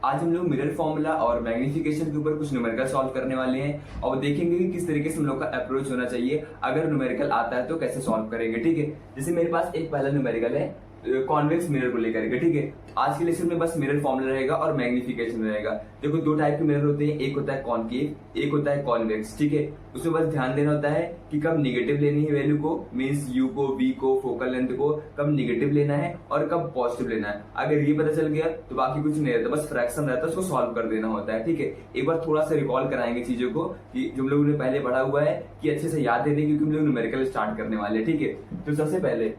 आज हम लोग मिरर फॉर्मूला और मैग्नीफिकेशन के ऊपर कुछ न्यूमेरिकल सॉल्व करने वाले हैं और देखेंगे कि किस तरीके से हम लोग का अप्रोच होना चाहिए। अगर न्यूमेरिकल आता है तो कैसे सॉल्व करेंगे, ठीक है। जैसे मेरे पास एक पहला न्यूमेरिकल है कॉन्वेक्स मिरर को लेकर के, ठीक है। आज के लेक्चर में बस मिरर फॉर्मूला रहेगा और मैग्नीफिकेशन रहेगा। देखो दो टाइप के मिरर होते हैं, एक होता है कॉनकेव, एक होता है कॉन्वेक्स, ठीक है। उसमें बस ध्यान देना होता है कि कब निगेटिव लेनी है वैल्यू को, मींस यू को, वी को, फोकल लेंथ को कब निगेटिव लेना है और कब पॉजिटिव लेना है। अगर ये पता चल गया तो बाकी कुछ नहीं रहता, बस फ्रैक्शन रहता है, उसको सॉल्व कर देना होता है, ठीक है। एक बार थोड़ा सा रिकॉल कराएंगे चीजों को कि जो हम लोगों ने पहले पढ़ा हुआ है कि अच्छे से याद दे दें, क्योंकि हम लोग न्यूमेरिकल स्टार्ट करने वाले हैं, ठीक है। तो सबसे पहले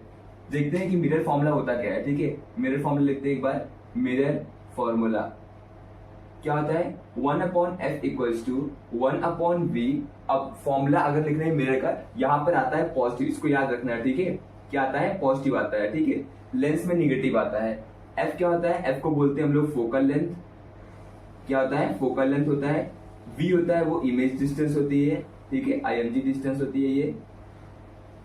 देखते हैं कि मिरर फॉर्मूला होता क्या है, ठीक है। मिरर फॉर्मूला लिखते हैं एक बार। मिरर फॉर्मूला क्या होता है, 1/f इक्वल्स टू 1/v। अब फॉर्मूला अगर लिख रहे हैं मिरर का, यहाँ पर आता है पॉजिटिव, इसको याद रखना है, ठीक है। क्या आता है, पॉजिटिव आता है, ठीक है। लेंस में निगेटिव आता है। f क्या होता है, f को बोलते हैं हम लोग फोकल लेंथ। क्या होता है, फोकल लेंथ होता है। v होता है वो इमेज डिस्टेंस होती है, ठीक है, img डिस्टेंस होती है ये।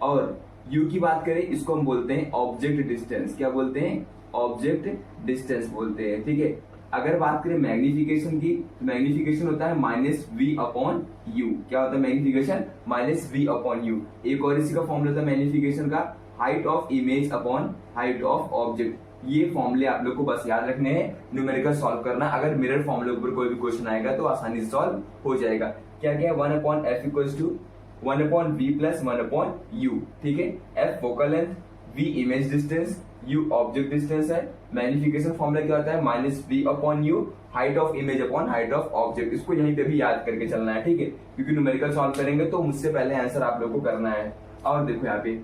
और u की बात करें, इसको हम बोलते हैं ऑब्जेक्ट डिस्टेंस। क्या बोलते हैं, ऑब्जेक्ट डिस्टेंस बोलते हैं, ठीक है। अगर बात करें मैग्नीफिकेशन की, तो मैग्नीफिकेशन होता है -v/u। क्या होता है मैग्नीफिकेशन, -v/u। एक और इसी का फॉर्मूला था मैग्नीफिकेशन का, height of image upon height of object. ये फॉर्मूले आप लोग को बस याद रखने हैं, न्यूमेरिकल सॉल्व करना। अगर मिरर फॉर्मूले के ऊपर कोई भी क्वेश्चन आएगा तो आसानी से सॉल्व हो जाएगा। क्या क्या है, 1/f equals to 1/v plus 1/u, ठीक है। f focal length, v image distance, u object distance है। मैग्नीफिकेशन फॉर्मूला क्या होता है, -v/u, height of image upon height of object. इसको यहीं पे भी याद करके चलना है, ठीक है, क्योंकि न्यूमेरिकल सॉल्व करेंगे तो मुझसे पहले आंसर आप लोग को करना है। और देखो यहाँ पे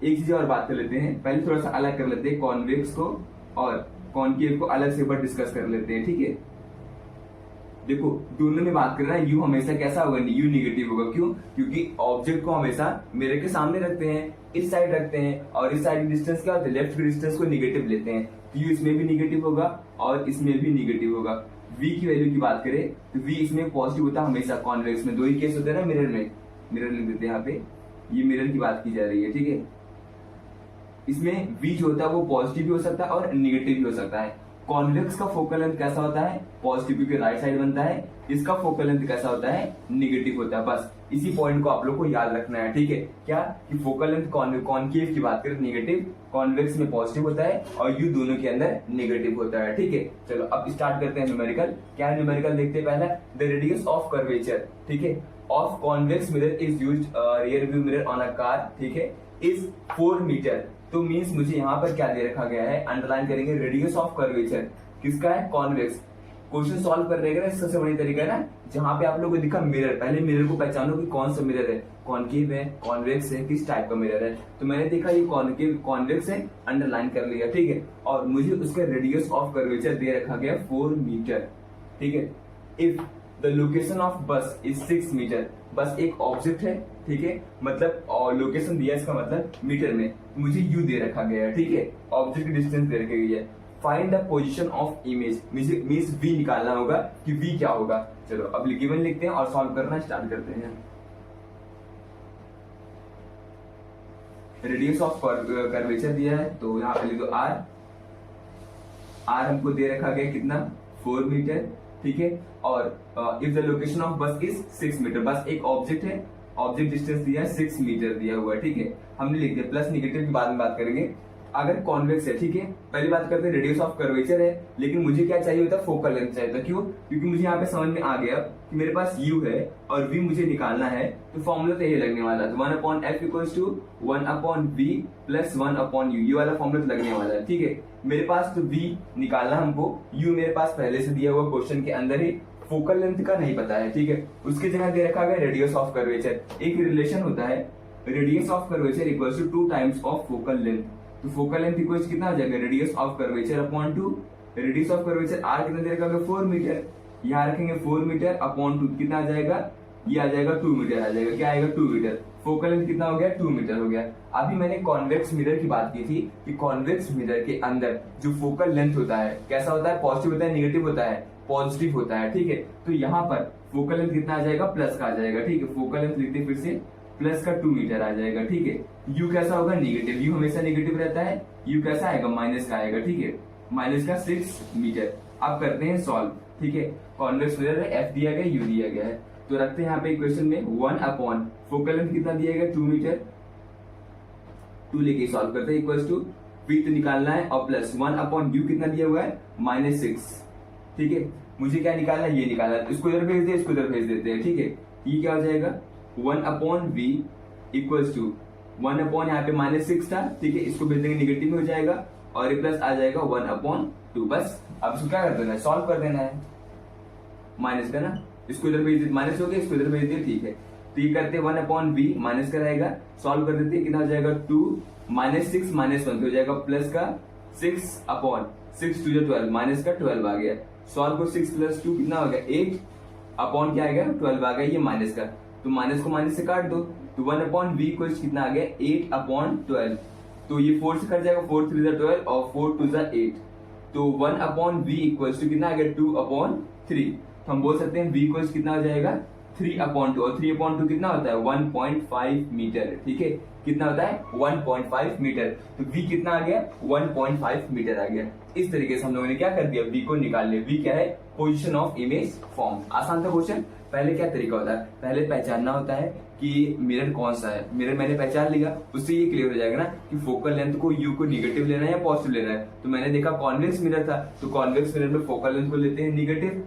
एक चीज और बात कर लेते हैं, पहले थोड़ा सा अलग कर लेते हैं कॉन्वेक्स को और कॉनकेव को, अलग से ऊपर डिस्कस कर लेते हैं, ठीक है। देखो दोनों में बात कर रहा है, यू हमेशा कैसा होगा, यू निगेटिव होगा। क्यों, क्योंकि ऑब्जेक्ट को हमेशा मिरर के सामने रखते हैं, इस साइड रखते हैं, और इस साइड की डिस्टेंस क्या होता है, लेफ्ट की डिस्टेंस को निगेटिव लेते हैं। तो यू इसमें भी निगेटिव होगा और इसमें भी निगेटिव होगा। वी की वैल्यू की बात करें तो वी इसमें पॉजिटिव होता है हमेशा, कॉन्वेक्स में। दो ही केस होते हैं ना मिरर में, मिरर लिख देते हैं यहाँ पे, ये मिरर की बात की जा रही है, ठीक है। इसमें वी जो होता है वो पॉजिटिव भी हो सकता है और निगेटिव भी हो सकता है। कॉन्वेक्स का फोकल लेंथ कैसा होता है, पॉजिटिव, क्योंकि राइट साइड बनता है। इसका फोकल लेंथ कैसा होता है, निगेटिव होता है। बस इसी पॉइंट को आप लोग को याद रखना है, ठीक है। क्या कि फोकल लेंथ कॉनकेव की बात करें निगेटिव, कॉन्वेक्स में पॉजिटिव होता है और यू दोनों के अंदर निगेटिव होता है, ठीक है। चलो अब स्टार्ट करते हैं न्यूमेरिकल। क्या न्यूमेरिकल देखते हैं पहला, द रेडियस ऑफ कर्वेचर, ठीक है, of convex mirror is used rear view mirror on a car, ठीक है, इज 4 मीटर। तो मीन्स मुझे यहाँ पर क्या दे रखा गया है, अंडरलाइन करेंगे, रेडियस ऑफ कर्वेचर किसका है, कॉन्वेक्स। क्वेश्चन सॉल्व करने का सबसे बढ़िया तरीका है ना, जहां पे आप लोगों को दिखा मिरर, पहले मिरर को पहचानो कि कौन सा मिरर है, कॉनकेव है, कॉन्वेक्स है, किस टाइप का मिरर है। तो मैंने देखा ये कॉनकेव कॉन्वेक्स है, अंडरलाइन कर लिया, ठीक है। और मुझे उसका रेडियस ऑफ कर्वेचर दे रखा गया 4 मीटर, ठीक है। इफ द लोकेशन ऑफ बस इज 6 मीटर, बस एक ऑब्जेक्ट है, ठीक है, मतलब लोकेशन दिया इसका मतलब मीटर में, मुझे यू दे रखा गया है, ठीक है, ऑब्जेक्ट की डिस्टेंस दे रखी गई है। Find the position of image, means we निकालना होगा कि वी क्या होगा। चलो अब गिवन लिखते हैं और सॉल्व करना स्टार्ट करते हैं। रेडियस ऑफ कर्वेचर दिया है तो यहाँ पे लिख दो आर। आर हमको दे रखा गया कितना, 4 मीटर, ठीक है। और इफ द लोकेशन ऑफ बस इज 6 मीटर, बस एक ऑब्जेक्ट है, ऑब्जेक्ट डिस्टेंस दिया है 6 मीटर दिया हुआ है, ठीक है। हमने लिख दिया, प्लस निगेटिव की बाद में बात करेंगे। अगर कॉन्वेक्स है, ठीक है, पहली बात करते हैं रेडियस ऑफ कर्वेचर है, लेकिन मुझे क्या चाहिए होता है, फोकल लेंथ चाहिए था। क्यों, क्योंकि मुझे यहाँ पे समझ में आ गया कि मेरे पास u है और v मुझे निकालना है, तो फॉर्मूला तो ये लगने वाला है, 1/f equals to 1/v plus 1/u, ये वाला फॉर्मूला तो लगने वाला है, ठीक है। मेरे पास तो v निकालना हमको, u मेरे पास पहले से दिया हुआ क्वेश्चन के अंदर ही, फोकल लेंथ का नहीं पता है, ठीक है। उसकी जगह दे रखा गया रेडियस ऑफ कर्वेचर। एक रिलेशन होता है, radius of curvature equals to 2 times of focal length. तो फोकल लेंथ इक्वल्स कितना आ जाएगा, radius of curvature upon 2। Radius of curvature R कितना दे रखा है, 4 मीटर, यहाँ रखेंगे 4 मीटर अपॉन 2, कितना आ जाएगा, ये आ जाएगा 2 मीटर आ जाएगा। क्या आएगा, 2 मीटर। फोकल लेंथ कितना हो गया, 2 मीटर हो गया। अभी मैंने कॉन्वेक्स मिरर की बात की थी कि कॉन्वेक्स मिरर के अंदर जो फोकल लेंथ होता है कैसा होता है, पॉजिटिव होता है, निगेटिव होता है, पॉजिटिव होता है, ठीक है। तो यहाँ पर फोकल लेंथ कितना आ जाएगा, प्लस का आ जाएगा, ठीक है। फोकल लेंथ लिखते फिर से, प्लस का 2 मीटर आ जाएगा, ठीक है। यू कैसा होगा, निगेटिव, यू हमेशा निगेटिव रहता है, यू कैसा आएगा, माइनस का आएगा, ठीक है, माइनस का 6 मीटर। अब करते हैं सॉल्व, ठीक है। कॉन्वेक्स मिरर है, एफ दिया गया, यू दिया गया है, तो रखते हैं यहाँ पे इक्वेशन में 1 अपॉन फोकल लेंथ कितना दिया गया 2 मीटर, 2 लेके सॉल्व करते हैं इक्वल्स टू विड्थ निकालना है और प्लस 1 अपॉन यू कितना दिया हुआ है -6, ठीक है। मुझे क्या निकालना है, ये निकालना है, इसको इधर भेज दे, इसको इधर भेज देते हैं, ठीक है। ये क्या हो जाएगा 1 upon V equals to 1 upon यहाँ पे -6 था, ठीक है, इसको भेज देंगे निगेटिव में हो जाएगा और ये प्लस आ जाएगा 1 अपॉन 2। बस अब इसको क्या कर देना है, सॉल्व कर देना है, माइनस का ना, इसको इधर भेज दिया, माइनस हो गया, इसको इधर भेज दिया, ठीक है। तो ये करते 1 अपॉन बी माइनस का रहेगा, सॉल्व कर देते हैं, कितना हो जाएगा 2 -6 -1 हो जाएगा प्लस का 6 अपॉन 6 2 12 माइनस का 12 आ गया, सॉल्व को 6 + 2 कितना हो गया 8 अपॉन क्या आएगा 12 आ गया, ये माइनस का, तो माइनस को माइनस से काट दो, तो 1 अपॉन बी को कितना आ गया 8 अपॉन 12, तो ये 4 से कट जाएगा, 4 3 12 और 4 2 8, तो 1 अपॉन बी इक्वल्स टू कितना आ गया 2 अपॉन 3, तो हम बोल सकते हैं बी इक्वल्स कितना हो जाएगा 3 अपॉन 2, और 3 अपॉन 2 कितना होता है 1.5 मीटर, ठीक है, कितना होता है 1.5 मीटर, तो v कितना आ गया 1.5 मीटर आ गया। इस तरीके से हम लोगों ने क्या कर दिया, v को निकाल लिया। v क्या है, पोजीशन ऑफ इमेज फॉर्म। आसान था क्वेश्चन। पहले क्या तरीका होता है, पहले पहचानना होता है कि मिरर कौन सा है, मिरर मैंने पहचान लिया, उससे ये क्लियर हो जाएगा ना कि फोकल लेंथ को u को निगेटिव लेना है या पॉजिटिव लेना है। तो मैंने देखा कॉन्वेक्स मिरर था, तो कॉन्वेक्स मिरर में फोकल लेंथ को लेते हैं निगेटिव,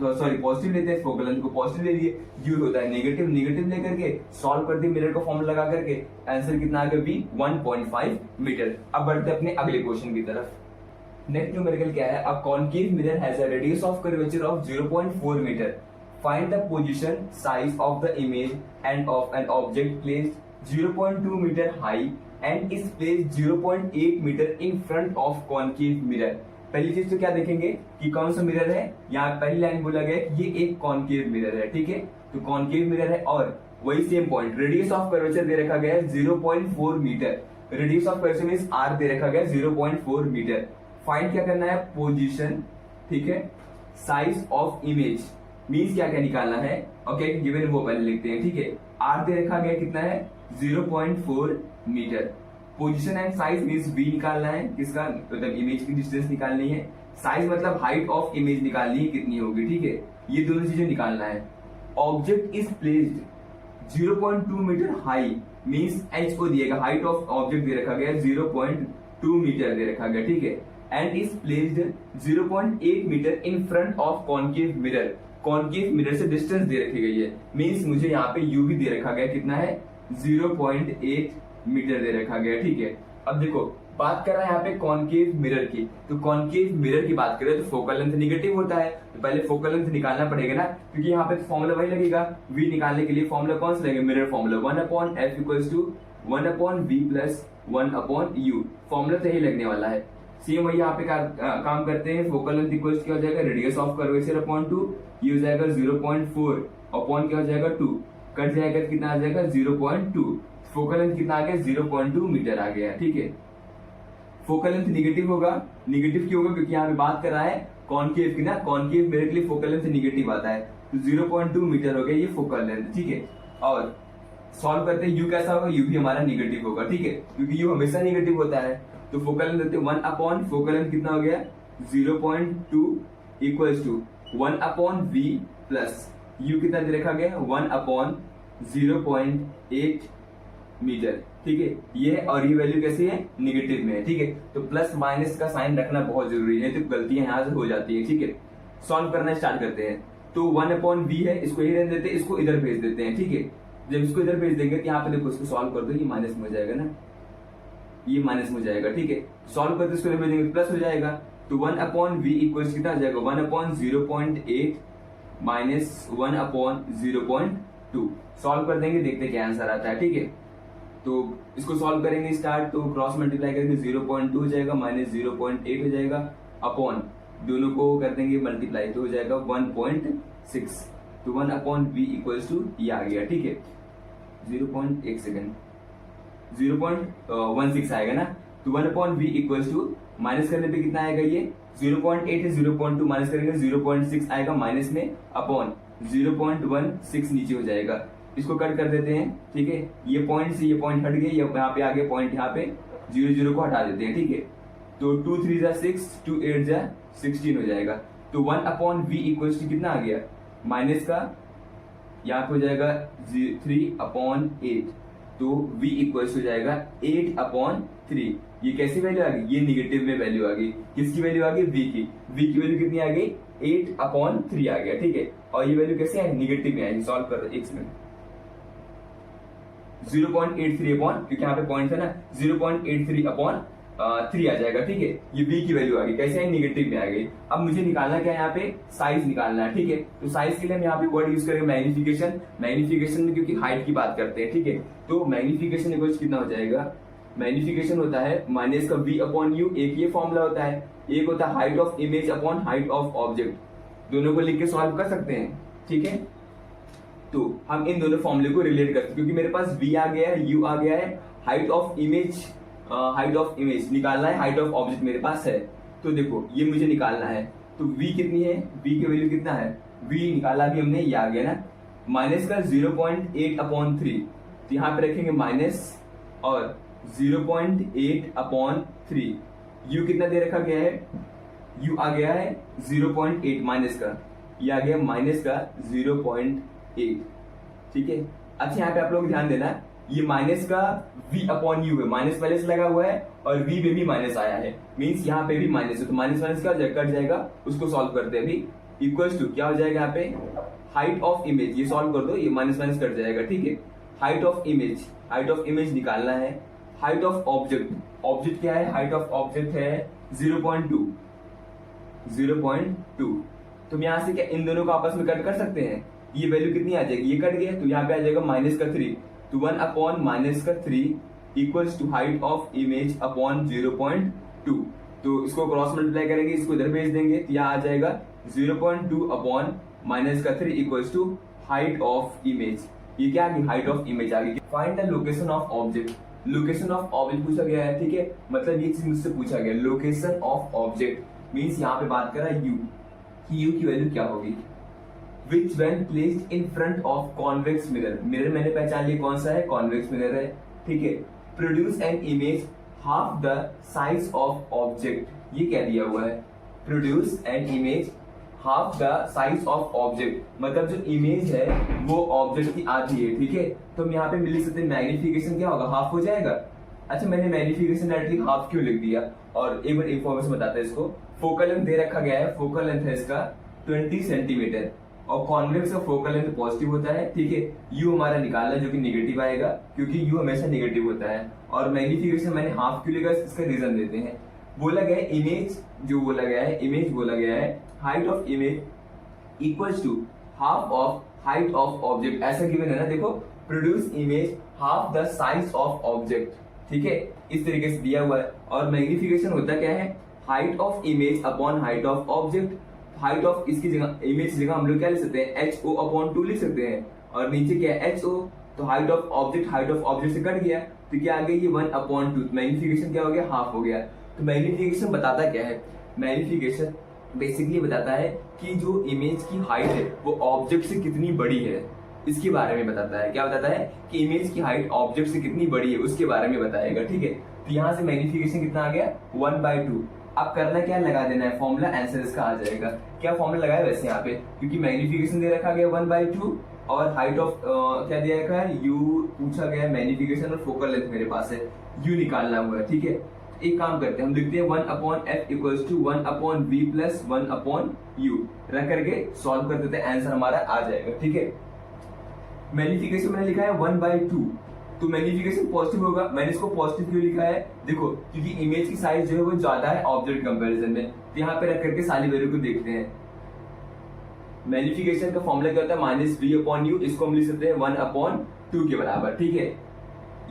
सॉरी पॉजिटिव लेते हैं, फोकल लेंथ को पॉजिटिव ले लिए, u होता है निगेटिव, निगेटिव लेकर के सॉल्व कर दिए मिरर का फॉर्मूला लगा करके, आंसर कितना आ गया v 1.5 मीटर। अब बढ़ते अपने अगले क्वेश्चन की तरफ। नेक्स्ट न्यूमेरिकल क्या है, a concave mirror has a radius of curvature of 0.4 metre, find the position size of the image and of an object placed 0.2 meter high and is placed 0.8 meter in front of concave mirror। पहली चीज तो क्या देखेंगे कि कौन सा mirror है, यहाँ पहली लाइन बोला गया है कि ये एक कॉन्केव मिरर है, ठीक है, तो कॉन्केव मिरर है और वही same point, radius of curvature दे रखा गया है 0.4 metre, radius of curvature means R दे रखा गया है 0.4 मीटर। फाइंड क्या करना है, पोजीशन, ठीक है, साइज ऑफ इमेज मीन्स क्या क्या निकालना है, ओके, गिवन वो पहले लिखते हैं, ठीक है। आर दे रखा गया कितना है 0.4 metre, position and size means बी निकालना है, किसका मतलब इमेज की डिस्टेंस निकालनी है, साइज मतलब हाइट ऑफ इमेज निकालनी है कितनी होगी, ठीक है, ये दोनों चीजें निकालना है। Object is placed 0.2 metre high means H को दिएगा, हाइट ऑफ ऑब्जेक्ट दे रखा गया 0.2 मीटर दे रखा गया, ठीक है, and is placed 0.8 metre in front of concave mirror, concave mirror से डिस्टेंस दे रखी गई है, मींस मुझे यहाँ पे u भी दे रखा गया, कितना है 0.8 मीटर दे रखा गया, ठीक है। अब देखो बात कर रहा है यहाँ पे कॉन्केव मिरर की, तो कॉन्केव मिरर की बात करें तो फोकल लेंथ निगेटिव होता है, तो पहले फोकल लेंथ निकालना पड़ेगा ना, क्योंकि यहाँ पे फॉर्मूला वही लगेगा, v निकालने के लिए फॉर्मूला कौन सा लगेगा, mirror formula 1 upon f equals to 1 upon v plus 1 upon u, formula तो यही लगने वाला है। सेम वही यहाँ पे काम करते हैं, फोकल लेंथ इक्वल्स क्या हो जाएगा रेडियस ऑफ कर्वेचर अपॉन 2, ये हो जाएगा 0.4 अपॉन क्या हो जाएगा 2, कट जाएगा कितना आ जाएगा 0.2, फोकल लेंथ कितना आ गया 0.2 मीटर आ गया, ठीक है। फोकल लेंथ निगेटिव होगा, निगेटिव क्यों होगा, क्योंकि यहाँ पे बात कर रहा है कॉन्केव की ना, कॉन्केव मिरर के लिए फोकल लेंथ निगेटिव आता है, तो 0.2 मीटर हो गया ये फोकल लेंथ, ठीक है। और सॉल्व करते हैं u कैसा होगा, u भी हमारा निगेटिव होगा, ठीक है, क्योंकि u हमेशा निगेटिव होता है, तो फोकल लेंथ देते 1 अपॉन फोकल लेंथ कितना हो गया 0.2 equals to 1 upon v plus u कितना दे रखा गया 1 अपॉन 0.8 मीटर, ठीक है, ये और ये वैल्यू कैसी है निगेटिव में है, ठीक है, तो प्लस माइनस का साइन रखना बहुत जरूरी है, तो गलतियां यहाँ से हो जाती है, ठीक है। सॉल्व करना स्टार्ट करते हैं, तो 1 अपॉन v है, इसको ही रहने देते हैं, इसको इधर भेज देते हैं, ठीक है। जब इसको इधर भेज देंगे तो यहाँ पे देखो इसको सॉल्व कर दो, ये माइनस में हो जाएगा ना, ये माइनस में हो जाएगा, ठीक है, सॉल्व करते इसको भेज देंगे प्लस हो जाएगा, तो 1 अपॉन v इक्वल्स कितना आ जाएगा 1 अपॉन 0.8 माइनस 1 अपॉन 0.2, सॉल्व कर देंगे, देखते क्या आंसर आता है, ठीक है। तो इसको सॉल्व करेंगे स्टार्ट, तो क्रॉस मल्टीप्लाई करेंगे 0.2 हो जाएगा माइनस 0.8 हो जाएगा, अपॉन दोनों को कर देंगे मल्टीप्लाई तो हो जाएगा 1.6, तो 1 अपॉन v इक्वल्स टू ये आ गया, ठीक है, 0.1 सेकेंड 0.16 आएगा ना, तो 1 upon v equals to minus करने पे कितना आएगा, ये 0.8 है, 0.2 माइनस करेंगे 0.6 आएगा माइनस में, अपॉन 0.16 नीचे हो जाएगा, इसको कट कर देते हैं, ठीक है, ये पॉइंट से ये पॉइंट हट गए, यहाँ पे आगे पॉइंट यहाँ पे 0 0 को हटा देते हैं, ठीक है, तो 2 3 जा 6 2 8 जा 16 हो जाएगा, तो 1/v इक्वल्स टू कितना आ गया, माइनस का यहाँ पे हो जाएगा 3/8, तो v इक्वल्स हो जाएगा 8/3। ये कैसी वैल्यू आ गई, ये निगेटिव में वैल्यू आ गई। किसकी वैल्यू आ गई, v की वैल्यू कितनी आ गई, 8/3 आ गया, ठीक है। और ये वैल्यू कैसे है, निगेटिव में आएगी। सॉल्व कर एक मिनट, 0.83 क्योंकि यहाँ पे पॉइंट है ना, 0.83/3 आ जाएगा, ठीक है। ये v की वैल्यू आ गई, कैसे है, निगेटिव में आ गई। अब मुझे निकालना क्या है, यहाँ पे साइज निकालना है, ठीक है। तो साइज के लिए हम यहाँ पे वर्ड यूज करेंगे मैग्निफिकेशन। मैग्निफिकेशन में क्योंकि हाइट की बात करते हैं, ठीक है, तो मैग्निफिकेशन इक्वल्स कितना हो जाएगा, मैग्निफिकेशन होता है माइनस का v/u। एक ये फॉर्मूला होता है, एक होता है height of image upon height of object. दोनों को लिख के सॉल्व कर सकते हैं, ठीक है। तो हम इन दोनों फॉर्मूले को रिलेट करते हैं, क्योंकि मेरे पास v आ गया है, u आ गया है, हाइट ऑफ इमेज निकालना है, हाइट ऑफ ऑब्जेक्ट मेरे पास है। तो देखो ये मुझे निकालना है, तो v कितनी है, v की वैल्यू कितना है, v निकाला भी हमने, ये आ गया ना, माइनस का 0.8/3। तो यहाँ पे रखेंगे माइनस और 0.8/3। u कितना दे रखा गया है, u आ गया है 0.8 माइनस का, ये आ गया माइनस का 0.8, ठीक है। अच्छा यहाँ पे आप लोग ध्यान देना, ये माइनस का v/u है, माइनस पहले से लगा हुआ है और v में भी माइनस आया है, मींस यहाँ पे भी माइनस है, तो माइनस माइनस क्या कट जाएगा, उसको सॉल्व करते हैं अभी। इक्वल्स टू क्या हो जाएगा यहाँ पे, हाइट ऑफ इमेज, ये सॉल्व कर दो, ये माइनस माइनस कट जाएगा, ठीक है। हाइट ऑफ इमेज निकालना है, हाइट ऑफ ऑब्जेक्ट क्या है, हाइट ऑफ ऑब्जेक्ट है 0.2। तो यहाँ से क्या इन दोनों को आपस में कट कर सकते हैं, ये वैल्यू कितनी आ जाएगी, ये कट गया, तो यहाँ पे आ जाएगा माइनस का 3। तो 1/-3 equals to height of image upon 0.2। तो इसको क्रॉस मल्टीप्लाई करेंगे, इसको इधर भेज देंगे, तो यहाँ आ जाएगा 0.2/-3 equals to height of image. ये क्या आ गई, हाइट ऑफ इमेज आ गई। Find the location of object. Location of object पूछा गया है, ठीक है, मतलब ये चीज मुझसे पूछा गया, लोकेशन ऑफ ऑब्जेक्ट मीन्स यहाँ पे बात कर रहा है u की वैल्यू क्या होगी। Which when placed in front of convex mirror, mirror मैंने पहचान लिया कौन सा है, कॉन्वेक्स मिरर है, ठीक है। Produce an image half the size of object, ये क्या दिया हुआ है, produce an image half the size of object, मतलब जो इमेज है वो ऑब्जेक्ट की आधी है, ठीक है। तो हम यहाँ पे मिल सकते हैं, मैग्निफिकेशन क्या होगा, हाफ हो जाएगा। अच्छा मैंने मैग्निफिकेशन डायरेक्टली हाफ क्यों लिख दिया, और एक बार इन्फॉर्मेशन बताते हैं इसको। फोकल लेंथ दे रखा गया है, फोकल लेंथ है इसका 20 सेंटीमीटर, और कॉन्वेक्स का फोकल लेंथ पॉजिटिव होता है, ठीक है। यू हमारा निकालना है जो कि नेगेटिव आएगा, क्योंकि यू हमेशा नेगेटिव होता है। और मैग्निफिकेशन मैंने हाफ क्यों लिखा, इसका रीजन देते हैं। बोला गया है इमेज, जो बोला गया है इमेज, बोला गया है height of image equals to half of height of object, ऐसा गिवन है ना, देखो produce image half the size of object, ठीक है, इस तरीके से दिया हुआ है। और मैग्निफिकेशन होता क्या है, height of image upon height of object. Height of इसकी जगह, इमेज की जगह हम लोग क्या लिख सकते हैं, HO/2 लिख सकते हैं, और नीचे क्या है HO, तो हाइट ऑफ ऑब्जेक्ट से कट गया, तो क्या आ गया ये 1/2, मैग्निफिकेशन क्या हो गया, हाफ हो गया। तो मैग्निफिकेशन बताता क्या है, मैग्निफिकेशन बेसिकली बताता है कि जो इमेज की हाइट है वो ऑब्जेक्ट से कितनी बड़ी है, इसके बारे में बताता है। क्या बताता है कि इमेज की हाइट ऑब्जेक्ट से कितनी बड़ी है, उसके बारे में बताएगा, ठीक है। तो यहाँ से मैग्निफिकेशन कितना आ गया, 1/2। अब करना क्या, लगा देना है फॉर्मूला, आंसर इसका आ जाएगा। क्या फॉर्मूला लगाया वैसे यहाँ पे, क्योंकि मैग्निफिकेशन दे रखा गया 1/2 और हाइट ऑफ क्या दिया रखा है, u पूछा गया है, मैग्निफिकेशन और फोकल लेंथ मेरे पास है, u निकालना हुआ है, ठीक है। एक काम करते हैं, हम लिखते हैं 1/f equals to 1/v plus 1/u, रख करके सॉल्व कर देते हैं, आंसर हमारा आ जाएगा, ठीक है। मैग्निफिकेशन मैंने लिखा है 1/2, तो मैग्निफिकेशन पॉजिटिव होगा। मैंने इसको पॉजिटिव क्यों लिखा है, देखो क्योंकि इमेज की साइज जो है वो ज्यादा है ऑब्जेक्ट कंपैरिजन में, तो यहाँ पे रख करके सारी वैल्यू को देखते हैं। मैग्निफिकेशन का फॉर्मूला क्या होता है, -v/u, इसको हम लिख सकते हैं 1/2 के बराबर, ठीक है।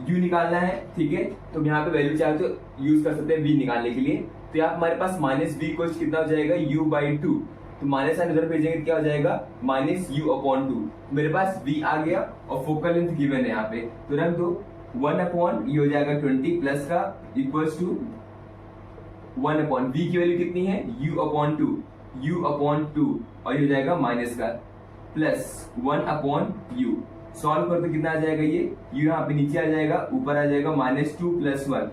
u निकालना है, ठीक है, तो यहाँ पे वैल्यू चाहे तो यूज कर सकते हैं v निकालने के लिए। तो यहाँ हमारे पास -v को कितना हो जाएगा, u/2, तो माइनस साइन उधर भेजेंगे क्या हो जाएगा, -u/2। मेरे पास v आ गया और फोकल लेंथ गिवन है यहाँ पे, तो रख दो 1/, ये हो जाएगा 20 प्लस का इक्वल्स टू 1/, v की वैल्यू कितनी है, u/2, और ये हो जाएगा माइनस का प्लस 1/u। सॉल्व कर तो कितना आ जाएगा, ये u यहाँ पे नीचे आ जाएगा, ऊपर आ जाएगा -2 + 1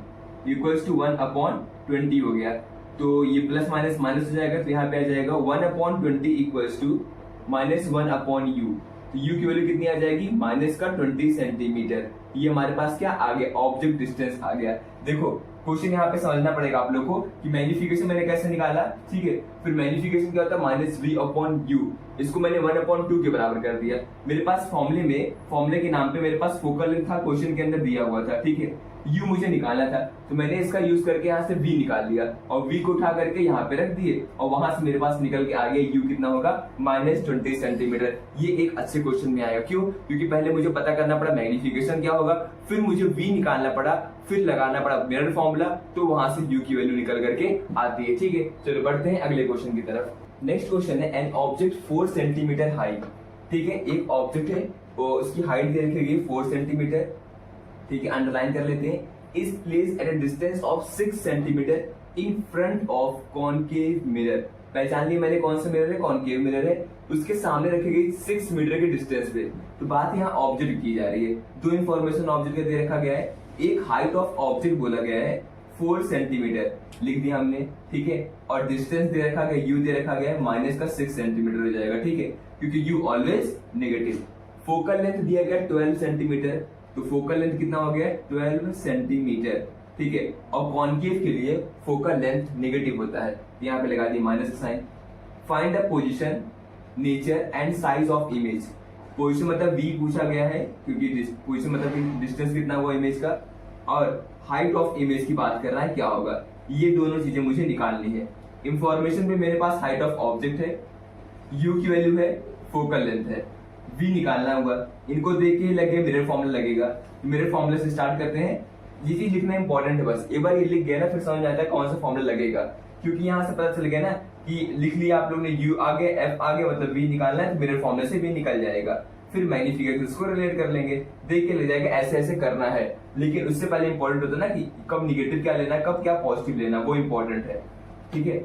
इक्वल्स टू 1/20 हो गया। तो ये प्लस माइनस माइनस हो जाएगा, तो यहाँ पे आ जाएगा 1/20 इक्वल्स टू -1/u। तो u की वैल्यू कितनी आ जाएगी, माइनस का 20 सेंटीमीटर। ये हमारे पास क्या आ गया, ऑब्जेक्ट डिस्टेंस आ गया। देखो क्वेश्चन यहाँ पे समझना पड़ेगा आप लोग को कि मैग्निफिकेशन मैंने कैसे निकाला, ठीक है। फिर मैग्निफिकेशन क्या होता है, -v/u, इसको मैंने 1/2 के बराबर कर दिया। मेरे पास फॉर्मूले के नाम पे मेरे पास फोकल लेंथ था, क्वेश्चन के अंदर दिया हुआ था, ठीक है। u मुझे निकालना था, तो मैंने इसका यूज करके यहाँ से v निकाल लिया और v को उठा करके यहाँ पे रख दिए और वहां से मेरे पास निकल के आ गया u कितना होगा, -20 सेंटीमीटर। ये एक अच्छे क्वेश्चन में आएगा, क्यों, क्योंकि पहले मुझे पता करना पड़ा मैग्निफिकेशन क्या होगा, फिर मुझे v निकालना पड़ा, फिर लगाना पड़ा मिरर फॉर्मूला, तो वहां से u की वैल्यू निकल करके आती है, ठीक है। चलो बढ़ते हैं अगले क्वेश्चन की तरफ। नेक्स्ट क्वेश्चन है, एन ऑब्जेक्ट 4 सेंटीमीटर हाइट, ठीक है। एक ऑब्जेक्ट है और उसकी हाइट दे रखी है 4 सेंटीमीटर, ठीक है, अंडरलाइन कर लेते हैं। Is place at a distance of 6 centimetre in front of concave mirror. पहचान लिया मैंने कौन सा मिरर है, कॉनकेव मिरर है। उसके सामने रखी गई 6 मीटर के डिस्टेंस पे। तो बात यहाँ ऑब्जेक्ट की जा रही है, दो इन्फॉर्मेशन ऑब्जेक्ट का दे रखा गया है। एक हाइट ऑफ ऑब्जेक्ट बोला गया है 4 सेंटीमीटर लिख दिया हमने, ठीक है, और डिस्टेंस दे रखा गया, u दे रखा गया है माइनस का 6 सेंटीमीटर हो जाएगा, ठीक है, क्योंकि u always negative. Focal length दिया गया 12 सेंटीमीटर, तो फोकल लेंथ कितना हो गया, 12 सेंटीमीटर, ठीक है। और कॉनकेव के लिए फोकल लेंथ नेगेटिव होता है, यहाँ पे लगा दी माइनस का sign. Find the position, nature and size of image. Position मतलब v पूछा गया है, क्योंकि पोजीशन मतलब डिस्टेंस कितना हुआ इमेज का, और हाइट ऑफ इमेज की बात कर रहा है क्या होगा, ये दोनों चीजें मुझे निकालनी है। इंफॉर्मेशन में मेरे पास हाइट ऑफ ऑब्जेक्ट है, u की वैल्यू है, फोकल लेंथ है, v निकालना होगा। इनको देख के लगे मिरर फॉर्मूला लगेगा, मिरर फॉर्मूला से स्टार्ट करते हैं। ये चीज लिखना इंपॉर्टेंट है, बस एक बार ये लिख गया ना फिर समझ आता है कौन सा फॉर्मूला लगेगा, क्योंकि यहाँ से पता चल गया ना कि लिख लिया आप लोग ने u आगे f आगे, मतलब v निकालना है, तो मिरर फॉर्मूला से v निकल जाएगा। फिर मैग्निफिकेशन इसको रिलेट कर लेंगे, देख के ले जाएगा ऐसे ऐसे करना है। लेकिन उससे पहले इंपॉर्टेंट होता है ना कि कब निगेटिव क्या लेना, कब क्या पॉजिटिव लेना, वो इंपॉर्टेंट है, ठीक है।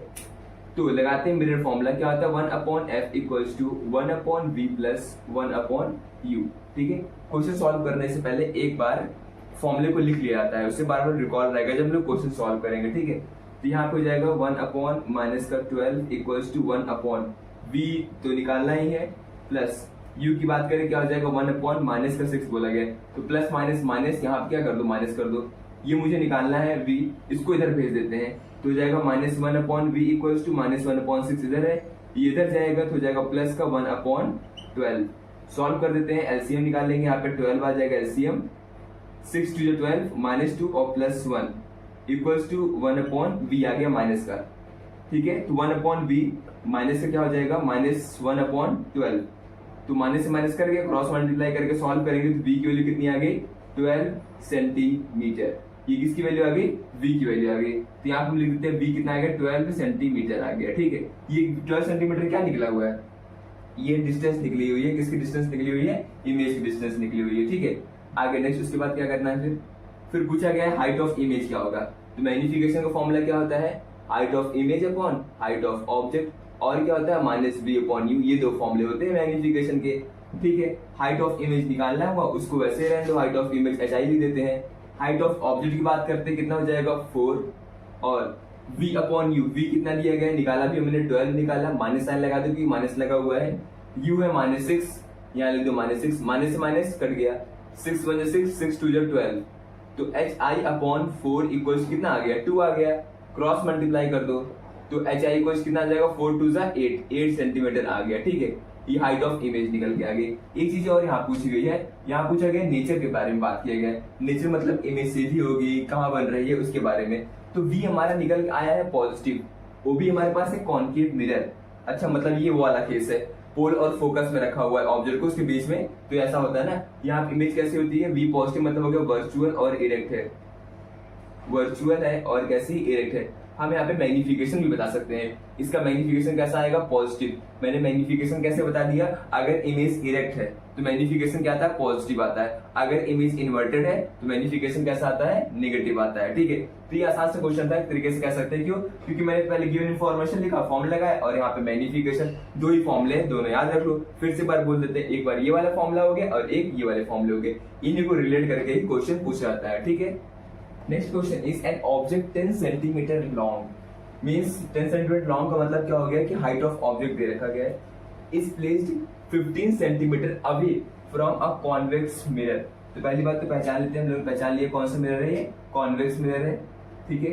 तो लगाते हैं मिरर फॉर्मूला, क्या होता है 1/f equals to 1/v plus 1/u, ठीक है। क्वेश्चन सॉल्व करने से पहले एक बार फॉर्मूले को लिख लिया जाता है, उससे बार बार रिकॉल रहेगा जब लोग क्वेश्चन सॉल्व करेंगे, ठीक है। तो यहाँ पे हो जाएगा 1/-12 इक्वल्स टू 1/v, तो निकालना ही है, प्लस u की बात करें क्या हो जाएगा 1/-6 बोला गया, तो प्लस माइनस माइनस यहाँ पे क्या कर दो, माइनस कर दो। ये मुझे निकालना है v, इसको इधर भेज देते हैं, तो हो जाएगा -1/v इक्वल्स टू -1/6 इधर है, ये इधर जाएगा तो हो जाएगा प्लस का 1/12। सॉल्व कर देते हैं, एलसीएम निकाल लेंगे, यहाँ पे 12 आ जाएगा एलसीएम, 6 2 12 -2 और +1 इक्वल्स टू 1/v आ गया माइनस का, ठीक है। तो 1/v माइनस का क्या हो जाएगा -1/12, तो माइनस से माइनस करके क्रॉस मल्टीप्लाई करके सॉल्व करेंगे तो v की वैल्यू कितनी आ गई 12 सेंटीमीटर। ये किसकी वैल्यू आ गई, v की वैल्यू आ गई। तो यहाँ हम लिख देते हैं v कितना आ गया 12 सेंटीमीटर आ गया, ठीक है। ये 12 सेंटीमीटर क्या निकला हुआ है, ये डिस्टेंस निकली हुई है, किसकी डिस्टेंस निकली हुई है, इमेज की डिस्टेंस निकली हुई है, ठीक है। आगे नेक्स्ट उसके बाद क्या करना है, फिर पूछा गया है हाइट ऑफ इमेज क्या होगा। तो मैग्निफिकेशन का फॉर्मूला क्या होता है, height of image upon height of object, और क्या होता है -v/u। ये दो फॉर्मूले होते हैं मैग्निफिकेशन के, ठीक है। हाइट ऑफ इमेज निकालना हुआ, उसको वैसे रहने दो, हाइट ऑफ इमेज hi लिख देते हैं। हाइट ऑफ ऑब्जेक्ट की बात करते हैं, कितना हो जाएगा 4, और v/u, v कितना दिया गया है, निकाला भी हमने 12 निकाला, माइनस साइन लगा दो क्योंकि माइनस लगा हुआ है, u है -6, यहाँ लिख दो -6, माइनस से माइनस कट गया, 6 1 6 6 2 12, तो hi/4 इक्वल्स कितना आ गया 2 आ गया, क्रॉस मल्टीप्लाई कर दो तो hi इक्वल्स कितना आ जाएगा 4 2 8 सेंटीमीटर आ गया, ठीक है। ये हाइट ऑफ इमेज निकल के आ गई। एक चीज और यहाँ पूछी गई है, यहाँ पूछा गया नेचर के बारे में बात किया गया है। नेचर मतलब इमेज सीधी होगी, कहाँ बन रही है उसके बारे में। तो v हमारा निकल के आया है पॉजिटिव, वो भी हमारे पास है कॉनकेव मिरर। अच्छा मतलब ये वो वाला केस है, पोल और फोकस में रखा हुआ है ऑब्जेक्ट को उसके बीच में, तो ऐसा होता है ना। यहाँ इमेज कैसी होती है, v पॉजिटिव मतलब हो गया वर्चुअल और इरेक्ट है, वर्चुअल है और कैसी इरेक्ट है। हम यहाँ पे मैग्निफिकेशन भी बता सकते हैं, इसका मैग्निफिकेशन कैसा आएगा पॉजिटिव। मैंने मैग्निफिकेशन कैसे बता दिया, अगर इमेज इरेक्ट है तो मैग्निफिकेशन क्या आता है पॉजिटिव आता है, अगर इमेज इन्वर्टेड है तो मैग्निफिकेशन कैसा आता है नेगेटिव आता है, ठीक है। तो ये आसान से क्वेश्चन था, एक तरीके से कह सकते हैं। क्यों, क्योंकि मैंने पहले गिवन इन्फॉर्मेशन लिखा, फॉर्मूला लगाया, और यहाँ पे मैग्निफिकेशन, दो ही फॉर्मूले हैं, दोनों याद रख लो। फिर से बार बोल देते हैं, एक बार ये वाला फॉर्मूला हो गया और एक ये वाले फॉर्मूले हो गए, इन्हीं को रिलेट करके ही क्वेश्चन पूछा जाता है, ठीक है। Next question is an object 10 centimetre long, means 10 centimetre long का मतलब क्या हो गया कि हाइट ऑफ ऑब्जेक्ट दे रखा गया है, is placed 15 centimetre away from a convex mirror. तो पहली बात तो पहचान लेते हैं, हम लोग पहचान लिए कौन सा मिरर है, ये कॉन्वेक्स मिरर है, ठीक है।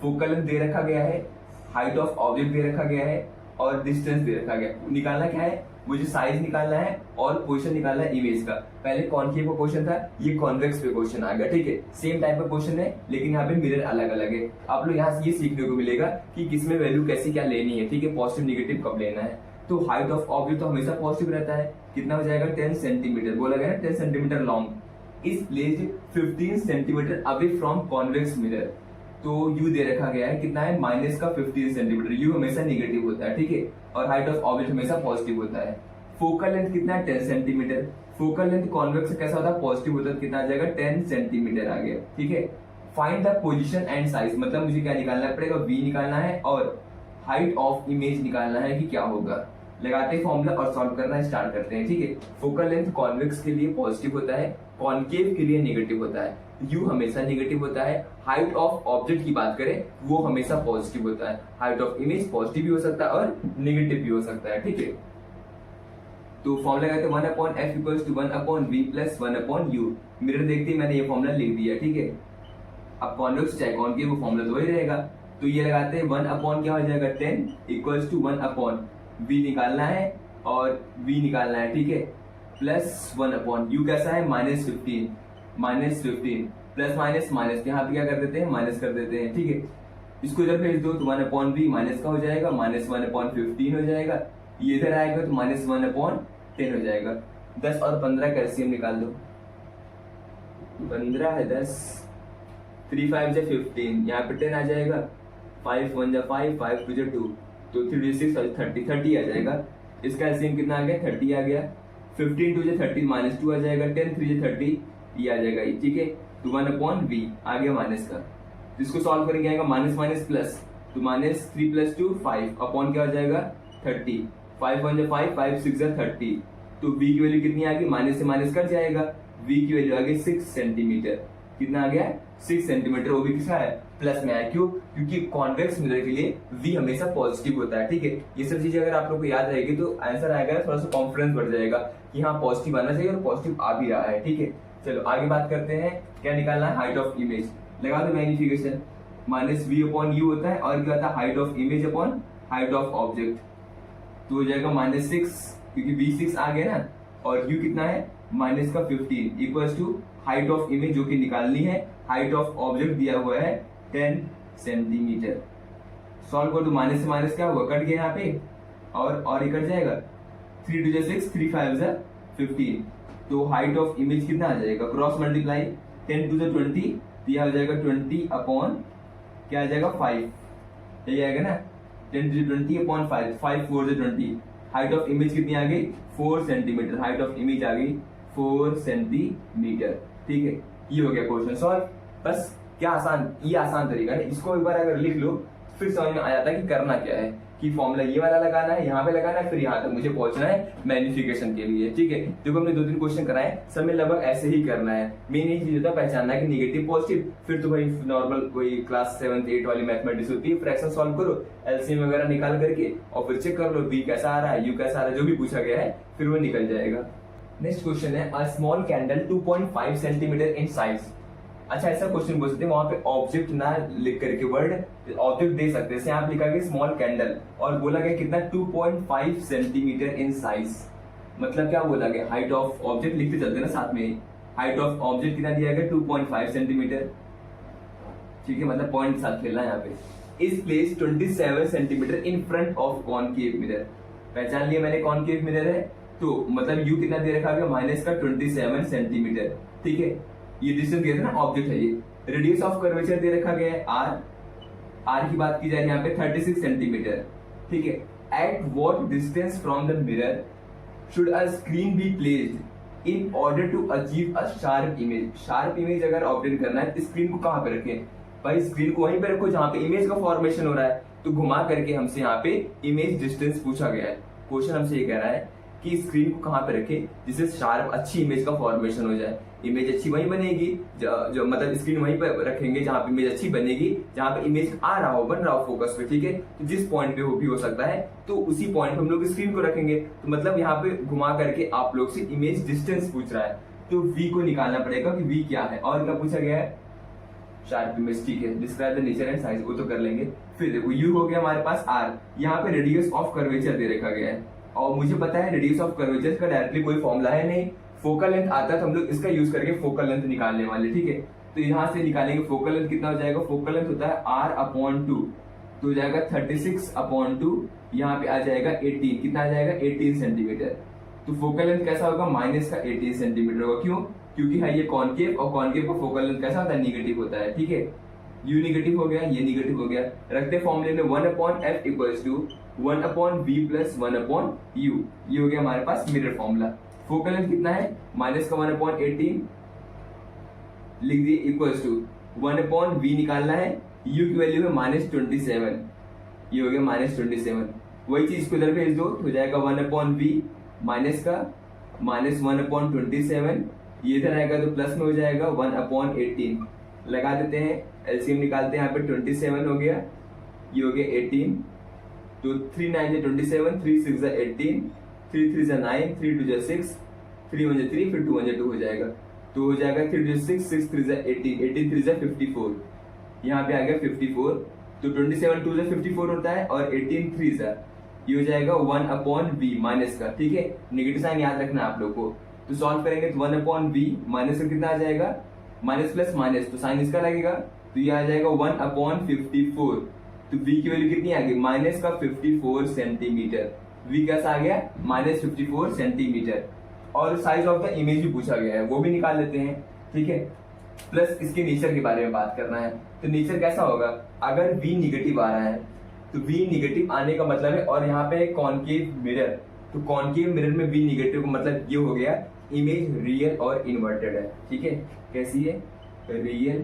फोकल लेंथ दे रखा गया है, हाइट ऑफ ऑब्जेक्ट दे रखा गया है और डिस्टेंस दे रखा गया है। निकालना क्या है, मुझे साइज निकालना है और पोजीशन निकालना है इमेज का। पहले कॉनकेव का क्वेश्चन था, ये कॉन्वेक्स पे क्वेश्चन आ गया, ठीक है। सेम टाइप का क्वेश्चन है लेकिन यहाँ पे मिरर अलग अलग है। आप लोग यहाँ से ये सीखने को मिलेगा कि किसमें वैल्यू कैसी क्या लेनी है, ठीक है, पॉजिटिव निगेटिव कब लेना है। तो हाइट ऑफ ऑब्जेक्ट तो हमेशा पॉजिटिव रहता है, कितना हो जाएगा 10 सेंटीमीटर, बोला गया ना 10 centimetre long is placed 15 centimetre away from convex mirror. तो यू दे रखा गया है कितना है, माइनस का 15 सेंटीमीटर, यू हमेशा निगेटिव होता है, ठीक है, और हाइट ऑफ ऑब्जेक्ट हमेशा पॉजिटिव होता है। फोकल लेंथ कितना है 10 सेंटीमीटर, फोकल लेंथ कॉन्वेक्स से कैसा होता है पॉजिटिव होता है, कितना आ जाएगा 10 सेंटीमीटर आ गया, ठीक है। Find the position and size, मतलब मुझे क्या निकालना पड़ेगा, वी निकालना है और हाइट ऑफ इमेज निकालना है कि क्या होगा। लगाते हैं फॉर्मूला और सॉल्व करना स्टार्ट करते हैं, ठीक है। फोकल लेंथ कॉन्वेक्स के लिए पॉजिटिव होता है, कॉनकेव के लिए नेगेटिव होता है, यू हमेशा नेगेटिव होता है। हाइट ऑफ ऑब्जेक्ट की बात करें वो हमेशा पॉजिटिव होता है, हाइट ऑफ इमेज पॉजिटिव भी हो सकता है और नेगेटिव भी हो सकता है, ठीक है। तो फॉर्मूला कहते हैं 1/f equals to 1/v plus 1/u। Mirror देखते ही मैंने ये फॉर्मूला लिख दिया, ठीक है। अब कॉन्वेक्स चाहे कॉनकेव वो फॉर्मूला तो वही रहेगा। तो ये लगाते हैं 1 क्या हो जाएगा 10 इक्वल्स टू 1/v निकालना है और v निकालना है, ठीक है, प्लस 1/u कैसा है -15 प्लस माइनस माइनस, यहाँ पे क्या कर देते हैं माइनस कर देते हैं, ठीक है। इसको इधर भेज दो तो 1/v माइनस का हो जाएगा, -1/15 हो जाएगा, ये इधर आएगा तो -1/10 हो जाएगा। 10 और 15 कैल्सियम निकाल दो, 15 है 10, 3 5 जा 15, यहाँ पे 10 आ जाएगा, 5 1 जा 5, 5 2 जा 2, तो 3 2 6 और 30 आ जाएगा। इसका एलसीएम कितना आ गया 30 आ गया, 15 2 जा 30 -2 आ जाएगा, 10 3 जा 30 ये आ जाएगा, ठीक है। तो 1/v आ गया माइनस का, इसको सॉल्व करेंगे आएगा माइनस माइनस प्लस, तो -3 + 2 5 अपॉन क्या हो जाएगा 30, 5 1 जा 5, 5 6 जा 30, तो v की वैल्यू कितनी आ गई, माइनस से माइनस कट जाएगा, v की वैल्यू आ गई 6 सेंटीमीटर। कितना आ गया 6 सेंटीमीटर, वो भी किसका है प्लस में आया, क्यों, क्योंकि कॉन्वेक्स मिरर के लिए v हमेशा पॉजिटिव होता है, ठीक है। ये सब चीजें अगर आप लोग को याद रहेगी तो आंसर आएगा, थोड़ा सा कॉन्फिडेंस बढ़ जाएगा कि हाँ पॉजिटिव आना चाहिए और पॉजिटिव आ भी रहा है, ठीक है। चलो आगे बात करते हैं, क्या निकालना है हाइट ऑफ इमेज। लगा दो मैग्निफिकेशन, -v/u होता है और क्या होता है height of image upon height of object, तो हो जाएगा -6 क्योंकि v 6 आ गया ना, और u कितना है -15 equals to height of image जो कि निकालनी है, हाइट ऑफ ऑब्जेक्ट दिया हुआ है 10 सेंटीमीटर। सॉल्व कर दो, माइनस से माइनस क्या हुआ कट गया यहाँ पे और ये कट जाएगा, 3 2 जा 6, 3 5 जा 15, तो हाइट ऑफ इमेज कितना आ जाएगा, क्रॉस मल्टीप्लाई 10 2 जा 20, तो यह हो जाएगा 20 अपॉन क्या आ जाएगा 5, यही आएगा ना 10 2 जा 20 अपॉन 5, 5 4 जा 20, हाइट ऑफ इमेज कितनी आ गई 4 सेंटीमीटर, हाइट ऑफ इमेज आ गई 4 सेंटीमीटर, ठीक है। ये हो गया क्वेश्चन सॉल्व। बस क्या आसान, ये आसान तरीका है, इसको एक बार अगर लिख लो फिर समझ में आ जाता है कि करना क्या है, कि फॉर्मूला ये वाला लगाना है, यहाँ पे लगाना है, फिर यहाँ तक मुझे पहुंचना है मैग्निफिकेशन के लिए, ठीक है। देखो हमने 2-3 क्वेश्चन कराए, सब में लगभग ऐसे ही करना है। मेन ये चीज होता है पहचानना है कि निगेटिव पॉजिटिव, फिर तो भाई नॉर्मल कोई क्लास 7th 8 वाली मैथमेटिक्स होती है, फ्रैक्शन सॉल्व करो, एलसीएम वगैरह निकाल करके और फिर चेक कर लो v कैसा आ रहा है, u कैसा आ रहा है, जो भी पूछा गया है फिर वो निकल जाएगा। नेक्स्ट क्वेश्चन है, a small candle 2.5 centimetre in size. अच्छा ऐसा क्वेश्चन पूछ सकते हैं, वहां पे ऑब्जेक्ट ना लिख करके वर्ड ऑब्जेक्ट दे सकते हैं, जैसे आप लिखा गया स्मॉल कैंडल और बोला गया कितना 2.5 सेंटीमीटर इन साइज, मतलब क्या बोला गया हाइट ऑफ ऑब्जेक्ट लिखते चलते ना साथ में, हाइट ऑफ ऑब्जेक्ट कितना दिया गया 2.5 सेंटीमीटर, ठीक है, मतलब पॉइंट साथ खेलना है यहाँ पे। Is place 27 centimetre in front of concave mirror. पहचान लिया मैंने कॉनकेव मिरर है, तो मतलब यू कितना दे रखा गया माइनस का 27 सेंटीमीटर, ठीक है। ये डिस्टेंस दिया था ना, ऑब्जेक्ट है ये। रेडियस ऑफ कर्वेचर दे रखा गया है आर की बात की जाए यहाँ पे 36 सेंटीमीटर, ठीक है। At what distance from the mirror should a screen be placed in order to achieve a sharp image. Sharp image अगर ऑब्टेन करना है तो स्क्रीन को कहाँ पे रखें भाई, स्क्रीन को वहीं पे रखो जहाँ पे इमेज का फॉर्मेशन हो रहा है, तो घुमा करके हमसे यहाँ पे इमेज डिस्टेंस पूछा गया है। क्वेश्चन हमसे ये कह रहा है कि स्क्रीन को कहाँ पे रखें जिससे शार्प अच्छी इमेज का फॉर्मेशन हो जाए। इमेज अच्छी वहीं बनेगी जो मतलब स्क्रीन वहीं पर रखेंगे जहाँ पे इमेज अच्छी बनेगी, जहाँ पे इमेज आ रहा हो, बन रहा हो फोकस पे, ठीक है। तो जिस पॉइंट पे वो भी हो सकता है तो उसी पॉइंट पे हम लोग स्क्रीन को रखेंगे। तो मतलब यहाँ पे घुमा करके आप लोग से इमेज डिस्टेंस पूछ रहा है, तो v को निकालना पड़ेगा कि v क्या है। और क्या पूछा गया है, शार्प इमेज, ठीक है। Describe the nature and size, वो तो कर लेंगे। फिर देखो u हो गया हमारे पास r, यहाँ पे रेडियस ऑफ कर्वेचर दे रखा गया है और मुझे पता है रेडियस ऑफ कर्वेचर का डायरेक्टली कोई फॉर्मूला है नहीं, फोकल लेंथ आता है तो हम लोग इसका यूज करके फोकल लेंथ निकालने वाले, ठीक है। तो यहाँ से निकालेंगे फोकल लेंथ कितना हो जाएगा, फोकल लेंथ होता है r/2, तो हो जाएगा 36/2, यहाँ पे आ जाएगा 18, कितना आ जाएगा 18 सेंटीमीटर। तो फोकल लेंथ कैसा होगा, माइनस का 18 सेंटीमीटर होगा। क्यों, क्योंकि है ये कॉनकेव और कॉनकेव का फोकल लेंथ कैसा होता है, निगेटिव होता है, ठीक है। u निगेटिव हो गया, ये निगेटिव हो गया, रखते फॉर्मूले में 1/f equals to 1/v plus 1/u, ये हो गया हमारे पास मिरर फॉर्मूला। फोकल लेंथ कितना है, माइनस का 1/18 लिख दिए इक्वल्स टू 1/v निकालना है, u की वैल्यू है -27, ये हो गया -27। वही चीज को इधर भेज दो तो हो जाएगा 1/v माइनस का -1/27, ये इधर आएगा तो प्लस में हो जाएगा 1/18, लगा देते हैं, एलसीएम निकालते हैं। यहाँ पे 27 हो गया, ये हो गया 18, तो 3 9 से 27, 3 6 से 18, 3 3 से 9, 3 2 से 6, 3 1 से 3, फिर 2 1 से 2 हो जाएगा, तो हो जाएगा 3 2 से 6, 6 3 से 18, 18 3 से 54, यहाँ पे आ गया 54। तो 27 2 से 54 होता है और 18 3 से ये हो जाएगा 1/v माइनस का, ठीक है। नेगेटिव साइन याद रखना आप लोग को। तो सॉल्व करेंगे तो 1/v माइनस का कितना आ जाएगा, माइनस प्लस माइनस, तो साइन इसका लगेगा, तो ये आ जाएगा 1/54। तो v की वैल्यू कितनी आ गई, माइनस का 54 सेंटीमीटर। v कैसा आ गया, -54 सेंटीमीटर। और साइज ऑफ द इमेज भी पूछा गया है, वो भी निकाल लेते हैं, ठीक है। प्लस इसके नेचर के बारे में बात करना है। तो नेचर कैसा होगा, अगर v निगेटिव आ रहा है तो v निगेटिव आने का मतलब है, और यहाँ पे कॉनकेव मिरर, तो कॉनकेव मिरर में v निगेटिव का मतलब ये हो गया इमेज रियल और इन्वर्टेड है, ठीक है। कैसी है, रियल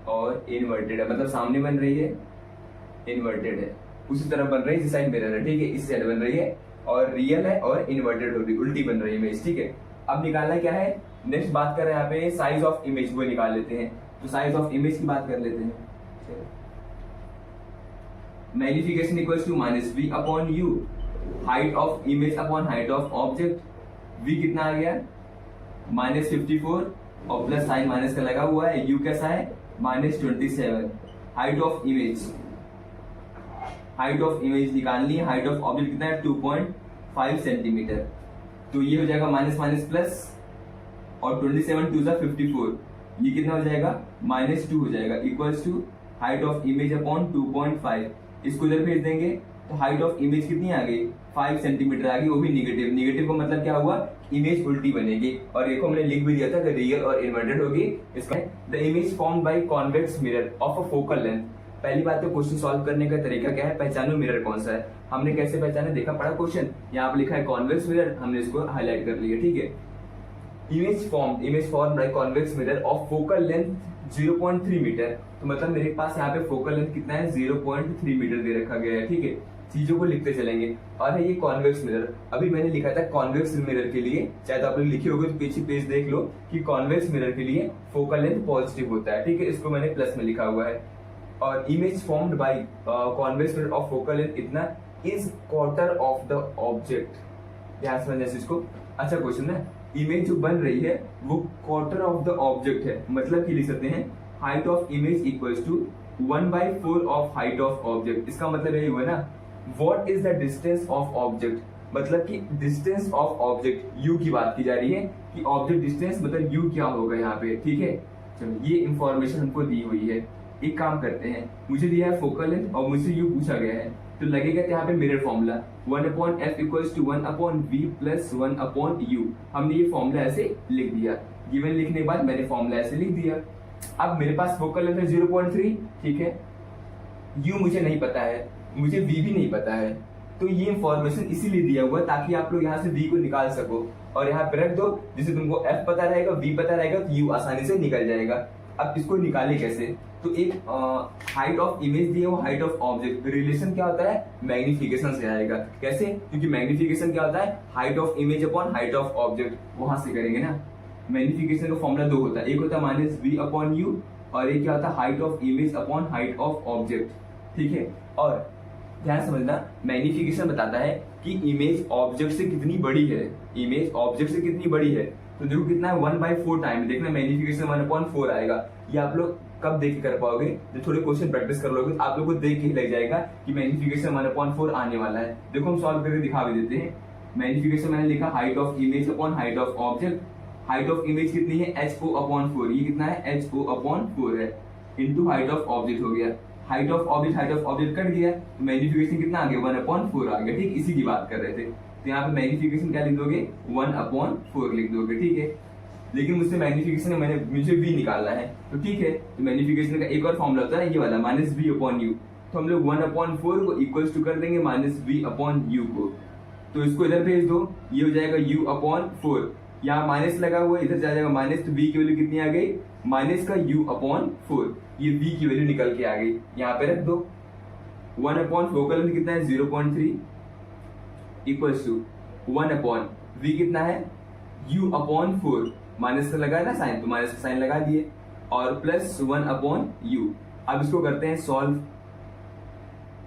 और इन्वर्टेड है, मतलब सामने बन रही है, इन्वर्टेड है, उसी तरह बन रही है जिस साइड मिरर है, ठीक है। इस साइड बन रही है और रियल है और इन्वर्टेड हो रही, उल्टी बन रही है इमेज, ठीक है। अब निकालना क्या है, नेक्स्ट बात कर रहे हैं यहाँ पे साइज ऑफ इमेज, वो निकाल लेते हैं। तो साइज ऑफ इमेज की बात कर लेते हैं। Magnification equals to -v/u, height of image upon height of object. v कितना आ गया, -54 और प्लस साइन माइनस का लगा हुआ है, u कैसा है -27। Height of image, height of image निकालनी है, हाइट ऑफ ऑब्जेक्ट कितना है 2.5 सेंटीमीटर। तो ये हो जाएगा माइनस माइनस प्लस, और 27 2 सा 54, ये कितना हो जाएगा -2 हो जाएगा, equals to height of image upon 2.5। इसको इधर भेज देंगे तो हाइट ऑफ इमेज कितनी आ गई, 5 सेंटीमीटर आ गई, वो भी निगेटिव। निगेटिव का मतलब क्या हुआ, इमेज उल्टी बनेगी। और देखो हमने लिख भी दिया था कि रियल और इन्वर्टेड होगी। इसका the image formed by convex mirror of a focal length. पहली बात तो क्वेश्चन सॉल्व करने का तरीका क्या है, पहचानो मिरर कौन सा है। हमने कैसे पहचाना, देखा पड़ा क्वेश्चन, यहाँ पे लिखा है कॉन्वेक्स मिरर, हमने इसको हाईलाइट कर लिया, ठीक है। Image formed by convex mirror of focal length 0.3 metre. तो मतलब मेरे पास यहाँ पे फोकल लेंथ कितना है, 0.3 मीटर दे रखा गया है, ठीक है। चीजों को लिखते चलेंगे। और है ये कॉन्वेक्स मिरर, अभी मैंने लिखा था कॉन्वेक्स मिरर के लिए, चाहे तो आप लोग लिखे होगे तो पीछे पेज देख लो कि कॉन्वेक्स मिरर के लिए फोकल लेंथ पॉजिटिव होता है, ठीक है। इसको मैंने प्लस में लिखा हुआ है। और image formed by convex mirror of focal length इतना is quarter of the object. ध्यान समझना इस चीज को, अच्छा क्वेश्चन है। इमेज जो बन रही है वो क्वार्टर ऑफ द ऑब्जेक्ट है, मतलब कि लिख सकते हैं height of image equals to 1/4 of height of object. इसका मतलब यही हुआ ना, what is the distance of object, मतलब कि डिस्टेंस ऑफ ऑब्जेक्ट u की बात की जा रही है कि ऑब्जेक्ट डिस्टेंस मतलब u क्या होगा यहाँ पे, ठीक है। चलो ये इंफॉर्मेशन हमको दी हुई है। एक काम करते हैं, मुझे दिया है फोकल लेंथ और मुझसे u पूछा गया है, तो लगेगा यहाँ पे mirror formula 1/f equals to 1/v plus 1/u। हमने ये फॉर्मूला ऐसे लिख दिया, गिवन लिखने के बाद मैंने फॉर्मूला ऐसे लिख दिया। अब मेरे पास फोकल लेंथ है 0.3, ठीक है। u मुझे नहीं पता है, मुझे v भी नहीं पता है, तो ये इंफॉर्मेशन इसीलिए दिया हुआ ताकि आप लोग यहाँ से v को निकाल सको और यहाँ पे रख दो, जिससे तुमको f पता रहेगा, v पता रहेगा, तो u आसानी से निकल जाएगा। अब इसको निकाले कैसे, तो एक हाइट ऑफ इमेज दी है, वो हाइट ऑफ ऑब्जेक्ट, रिलेशन क्या होता है, मैग्निफिकेशन से आएगा। कैसे, क्योंकि मैग्निफिकेशन क्या होता है, height of image upon height of object, वहां से करेंगे ना। मैग्निफिकेशन का फॉर्मूला दो होता है, एक होता है माइनस वी अपॉन यू, और एक क्या होता है, height of image upon height of object. ठीक है, और ध्यान समझना, मैग्निफिकेशन बताता है कि इमेज ऑब्जेक्ट से कितनी बड़ी है, इमेज ऑब्जेक्ट से कितनी बड़ी है। तो देखो कितना है, 1/4 टाइम, देखना मैग्निफिकेशन 1/4 आएगा। ये आप लोग कब देख के कर पाओगे, जब थोड़े क्वेश्चन प्रैक्टिस कर लोगे, आप लोग को देख के ही लग जाएगा कि मैग्निफिकेशन 1/4 आने वाला है। देखो हम सॉल्व करके दिखा भी देते हैं। मैग्निफिकेशन मैंने लिखा height of image upon height of object. Height of image कितनी है, HO/4, ये कितना है, HO/4 है, इंटू हाइट ऑफ ऑब्जेक्ट हो गया। हाइट ऑफ ऑब्जेक्ट कट गया, तो मैग्निफिकेशन कितना आ गया, 1/4 आ गया। ठीक, इसी की बात कर रहे थे। तो यहाँ पे मैग्निफिकेशन क्या लिख दोगे, 1/4 लिख दोगे। ठीक है, लेकिन मुझसे मैग्निफिकेशन मुझे v निकालना है, तो ठीक है, तो मैग्निफिकेशन का एक और फॉर्मूला होता है ये वाला, -v/u। तो हम लोग 1/4 को इक्वल्स टू कर देंगे -v/u को। तो इसको इधर भेज दो, ये हो जाएगा u/4, यहाँ माइनस लगा हुआ है, इधर जा जाएगा माइनस, तो v की वैल्यू कितनी आ गई, माइनस का u/4, ये v की वैल्यू निकल के आ गई, यहाँ पे रख दो। 1/4 का लेंथ कितना है, 0.3 इक्वल्स टू 1/v कितना है, u/4, माइनस का लगा है ना साइन, तो माइनस का साइन लगा दिए, और प्लस 1/u। अब इसको करते हैं सॉल्व।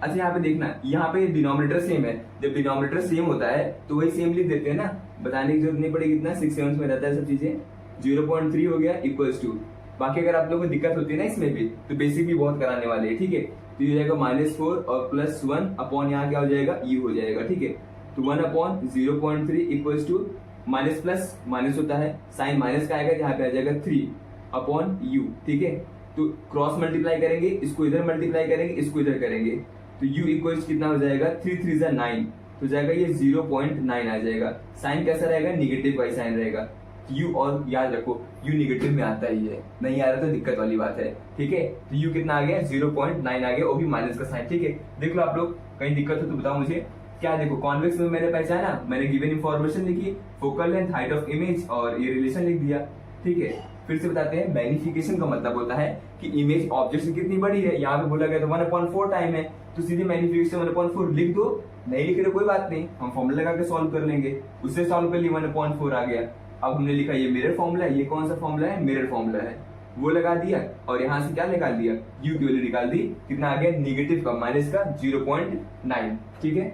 अच्छा यहाँ पे देखना, यहाँ पे डिनोमिनेटर सेम है, जब डिनोमिनेटर सेम होता है तो वही सेम लिख देते हैं ना, बताने की जरूरत नहीं पड़ेगी। कितना 6 7 में रहता है सब चीजें। 0.3 हो गया इक्वल्स टू, बाकी अगर आप लोगों को दिक्कत होती है ना इसमें भी, तो बेसिक भी बहुत कराने वाले हैं। ठीक है, तो ये हो जाएगा -4 और प्लस 1 अपॉन यहाँ क्या हो जाएगा, u हो जाएगा। ठीक है, तो 1/0.3 equals to minus plus minus होता है, साइन माइनस का आएगा, यहाँ पे आ जाएगा 3/u। ठीक है, तो क्रॉस मल्टीप्लाई करेंगे, इसको इधर मल्टीप्लाई करेंगे, इसको इधर करेंगे, तो u इक्वल्स कितना हो जाएगा, 3 3 जा 9, तो जाएगा ये 0.9 आ जाएगा। साइन कैसा रहेगा, निगेटिव का साइन रहेगा। u, और याद रखो u निगेटिव में आता ही है, नहीं आ रहा तो दिक्कत वाली बात है। ठीक है, तो u कितना आ गया, 0.9 आ गया, वो भी माइनस का साइन। ठीक है, देख लो आप लोग, कहीं दिक्कत हो तो बताओ मुझे। क्या देखो, कॉन्वेक्स में मैंने पहचाना, मैंने गिवन इंफॉर्मेशन लिखी, focal length, height of image और ये रिलेशन लिख दिया। ठीक है, फिर से बताते हैं, मैग्निफिकेशन का मतलब होता है कि इमेज ऑब्जेक्ट से कितनी बड़ी है। यहाँ पे बोला गया तो 1/4 टाइम है, तो सीधे मैग्निफिकेशन 1/4 लिख दो, नहीं लिख रहे कोई बात नहीं, हम फॉर्मूला लगा के सॉल्व कर लेंगे। उससे सॉल्व कर लिए, 1/4 आ गया। अब हमने लिखा ये मिरर फॉर्मूला है, ये कौन सा फॉर्मूला है, मिरर फॉर्मूला है, वो लगा दिया, और यहाँ से क्या निकाल दिया, u की वैल्यू निकाल दी, कितना आ गया, निगेटिव का, माइनस का 0.9। ठीक है,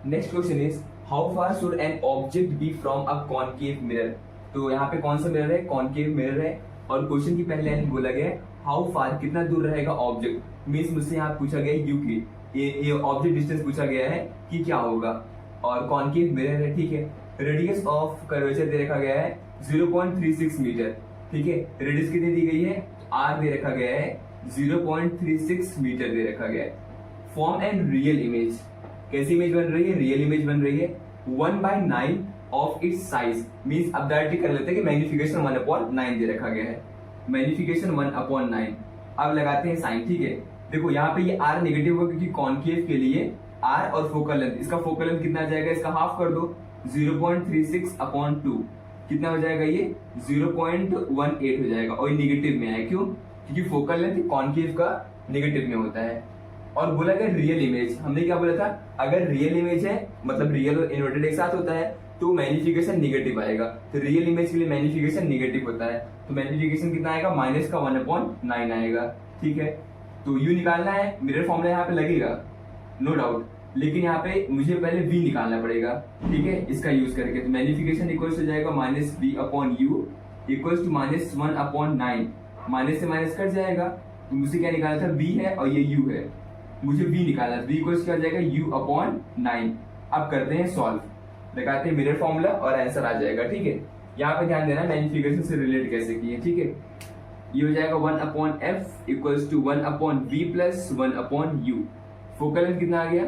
next question is how far should an object be from a concave mirror. तो यहाँ पे कौन सा मिरर है, कॉनकेव मिरर है, और क्वेश्चन की पहले लाइन बोला गया हाउ फार, कितना दूर रहेगा ऑब्जेक्ट, मीन्स मुझसे यहाँ पूछा गया यू की, ये ऑब्जेक्ट डिस्टेंस पूछा गया है कि क्या होगा, और कॉनकेव मिरर है। ठीक है, रेडियस ऑफ कर्वेचर दे रखा गया है 0.36 मीटर। ठीक है, रेडियस कितनी दी गई है, आर दे रखा गया है 0.36 मीटर दे रखा गया है। फॉर्म एंड रियल इमेज, कैसी इमेज बन रही है, रियल इमेज बन रही है। 1/9 ऑफ इट्स साइज, मीन्स अब डायरेक्टली कर लेते हैं कि मैग्निफिकेशन 1/9 दे रखा गया है, मैग्निफिकेशन 1/9। अब लगाते हैं साइन। ठीक है, देखो यहाँ पे ये आर नेगेटिव होगा क्योंकि कॉनकेव के लिए आर और फोकल लेंथ, इसका फोकल लेंथ कितना आ जाएगा, इसका हाफ कर दो, 0.36/2 कितना हो जाएगा, ये 0.18 हो जाएगा, और निगेटिव में है, क्यों, क्योंकि फोकल लेंथ कॉनकेव का नेगेटिव में होता है। और बोला गया रियल इमेज, हमने क्या बोला था, अगर रियल इमेज है, मतलब रियल और इन्वर्टेड एक साथ होता है, तो मैग्निफिकेशन निगेटिव आएगा। तो रियल इमेज के लिए मैग्निफिकेशन निगेटिव होता है, तो मैग्निफिकेशन कितना आएगा, माइनस का 1/9 आएगा। ठीक है, तो u निकालना है, मिरर फॉर्मूला यहाँ पे लगेगा नो डाउट, लेकिन यहाँ पे मुझे पहले v निकालना पड़ेगा। ठीक है, इसका यूज करके, तो मैग्निफिकेशन इक्वल्स हो जाएगा -v/u इक्वल्स टू -1/9, माइनस से माइनस कट जाएगा, तो मुझे क्या निकालना था, v है और ये u है, मुझे v निकालना, v इक्वल्स क्या हो जाएगा, u/9। अब करते हैं सॉल्व, लगाते हैं मिरर फॉर्मूला और आंसर आ जाएगा। ठीक है, यहाँ पे ध्यान देना मैग्निफिकेशन से रिलेट कैसे किए। ठीक है, ये हो जाएगा 1/f equals to 1/v plus 1/u। Focal length कितना आ गया,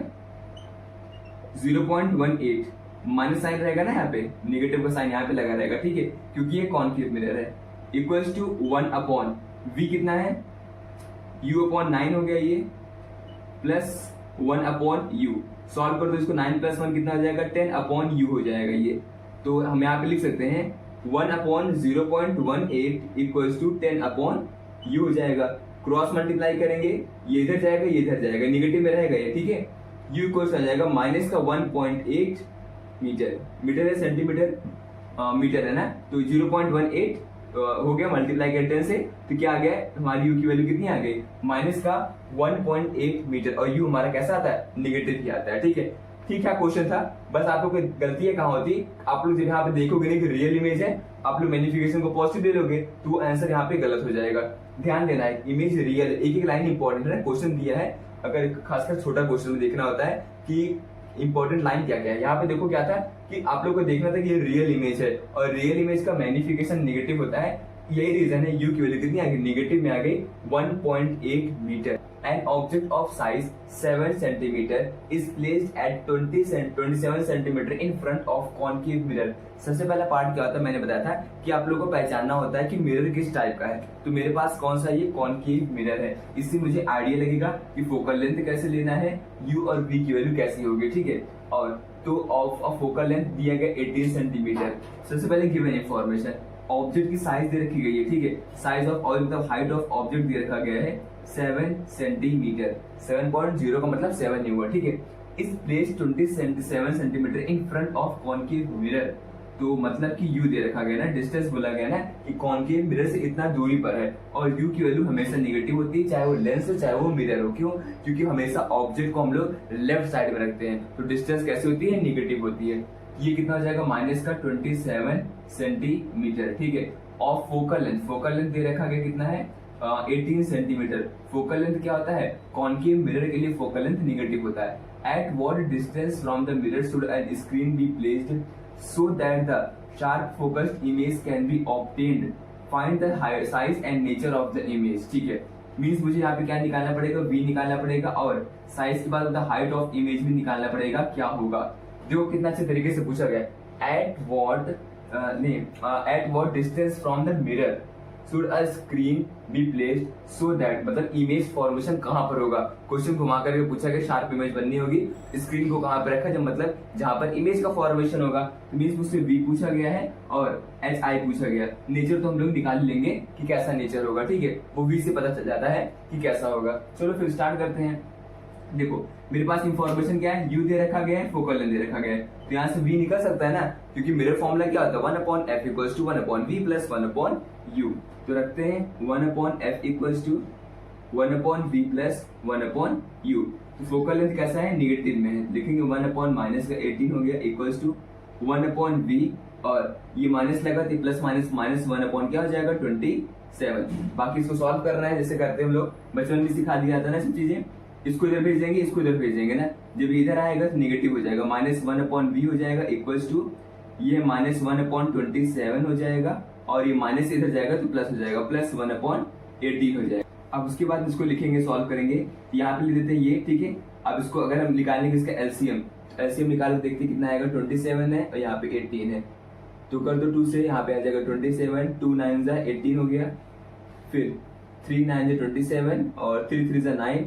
0.18, माइनस साइन रहेगा ना यहाँ पे, नेगेटिव का साइन यहाँ पे लगा रहेगा। ठीक है, क्योंकि ये कॉनकेव मिरर है, इक्वल्स टू 1/v कितना है, u/9 हो गया ये, प्लस 1/u। सॉल्व कर दो इसको, 9 + 1 कितना हो जाएगा, 10/u हो जाएगा ये। तो हम यहाँ पे लिख सकते हैं 1/0.18 इक्वल्स टू 10/u हो जाएगा। क्रॉस मल्टीप्लाई करेंगे, ये इधर जाएगा, ये इधर जाएगा, निगेटिव में रहेगा ये, ठीक है। u इक्वल्स आ जाएगा माइनस का 1.8 मीटर, मीटर है सेंटीमीटर, मीटर है ना, तो 0.18 हो गया, मल्टीप्लाई किया 10 से, तो क्या आ गया हमारी u की वैल्यू कितनी आ गई, माइनस का 1.8 मीटर, और u हमारा कैसा आता है, निगेटिव ही आता है, ठीक है। ठीक है क्वेश्चन था, बस आप लोग की गलती कहाँ होती, आप लोग जब यहाँ पे देखोगे नहीं कि रियल इमेज है, आप लोग मैग्निफिकेशन को पॉजिटिव दे लोगे तो आंसर यहाँ पे गलत हो जाएगा। ध्यान देना है, इमेज रियल, एक एक लाइन इंपॉर्टेंट है, क्वेश्चन दिया है, अगर खासकर छोटा क्वेश्चन में देखना होता है कि इंपॉर्टेंट लाइन क्या क्या है। यहाँ पे देखो क्या था कि आप लोग को देखना था कि ये रियल इमेज है, और रियल इमेज का मैग्निफिकेशन नेगेटिव होता है, यही रीजन है यू की वैल्यू कितनी आ गई, नेगेटिव में आ गई 1.8 metre. An object of size 7 centimeter is placed at 27 centimeter in front of concave mirror। सबसे पहला पार्ट क्या होता है, मैंने बताया था कि आप लोगों को पहचानना होता है कि मिरर किस टाइप का है, तो मेरे पास कौन सा ये कॉनकेव मिरर है, इससे मुझे आइडिया लगेगा कि फोकल लेंथ कैसे लेना है, u और v की वैल्यू कैसी होगी, ठीक है। और तो ऑफ फोकल लेंथ दिया गया 18 सेंटीमीटर। सबसे पहले गिवन इंफॉर्मेशन, ऑब्जेक्ट की साइज दे रखी गई है, ठीक है, साइज ऑफ और मतलब हाइट ऑफ ऑब्जेक्ट दे रखा गया है 7 सेंटीमीटर, 7.0 का मतलब 7 नहीं हुआ, ठीक है। इस place 27 centimetre in front of concave mirror, तो मतलब कि u दे रखा गया ना, डिस्टेंस बोला गया ना कि कॉनकेव मिरर से इतना दूरी पर है, और u की वैल्यू हमेशा नेगेटिव होती है, चाहे वो लेंस हो चाहे वो मिरर हो। क्यों? क्योंकि हमेशा ऑब्जेक्ट को हम लोग लेफ्ट साइड में रखते हैं, तो डिस्टेंस कैसी होती है, नेगेटिव होती है। ये कितना हो जाएगा, माइनस का 27 सेंटीमीटर, ठीक है। Of focal length, focal length दे रखा गया कितना है, 18 सेंटीमीटर। फोकल लेंथ क्या होता है, कॉनकेव मिरर के लिए फोकल लेंथ नेगेटिव होता है। At what distance from the mirror should an screen be placed so that the sharp focused image can be obtained, find the size and nature of the image, ठीक है। Means मुझे यहाँ पे क्या निकालना पड़ेगा, v निकालना पड़ेगा, और साइज के बाद द हाइट ऑफ इमेज भी निकालना पड़ेगा, क्या होगा। देखो कितना अच्छे तरीके से पूछा गया, eight what distance from the mirror should a screen be placed so that, मतलब इमेज फॉर्मेशन कहाँ पर होगा। क्वेश्चन घुमा करके पूछा गया, शार्प इमेज बननी होगी, स्क्रीन को कहाँ पर रखा, जब मतलब जहाँ पर इमेज का फॉर्मेशन होगा। तो मीन्स मुझसे v पूछा गया है और hi पूछा गया। नेचर तो हम लोग निकाल लेंगे कि कैसा नेचर होगा, ठीक है, वो v से पता चल जाता है कि कैसा होगा। चलो फिर स्टार्ट करते हैं। देखो मेरे पास इंफॉर्मेशन क्या है, u दे रखा गया है, फोकल लेंथ दे रखा गया है, तो यहाँ से v निकल सकता है ना, क्योंकि मिरर फॉर्मूला क्या होता है, 1/f equals to 1/v plus 1/u। तो रखते हैं 1/f equals to 1/v plus 1/u। तो फोकल लेंथ कैसा है, निगेटिव में है, लिखेंगे 1/-18 हो गया इक्वल्स टू 1/v, और ये माइनस लगा तो प्लस माइनस माइनस 1/ क्या हो जाएगा 27। बाकी इसको सॉल्व करना है, जैसे करते हैं हम लोग, बचपन में सिखा दिया जाता है ना सब चीजें। इसको इधर भेज देंगे, इसको इधर भेज देंगे ना, जब इधर आएगा तो निगेटिव हो जाएगा, -1/v हो जाएगा इक्वल्स टू ये -1/27 हो जाएगा, और ये माइनस इधर जाएगा तो प्लस हो जाएगा, प्लस 1/18 हो जाएगा। अब उसके बाद इसको लिखेंगे, सॉल्व करेंगे, यहाँ पे लिख देते हैं ये, ठीक है। अब इसको अगर हम निकालेंगे इसका एलसीएम निकाल के देखते कितना आएगा, 27 है और यहाँ पे 18 है, तो कर दो 2 से, यहाँ पे आ जाएगा 27, 2 9 जा 18 हो गया, फिर 3 9 जा 27 और 3 3 जा 9,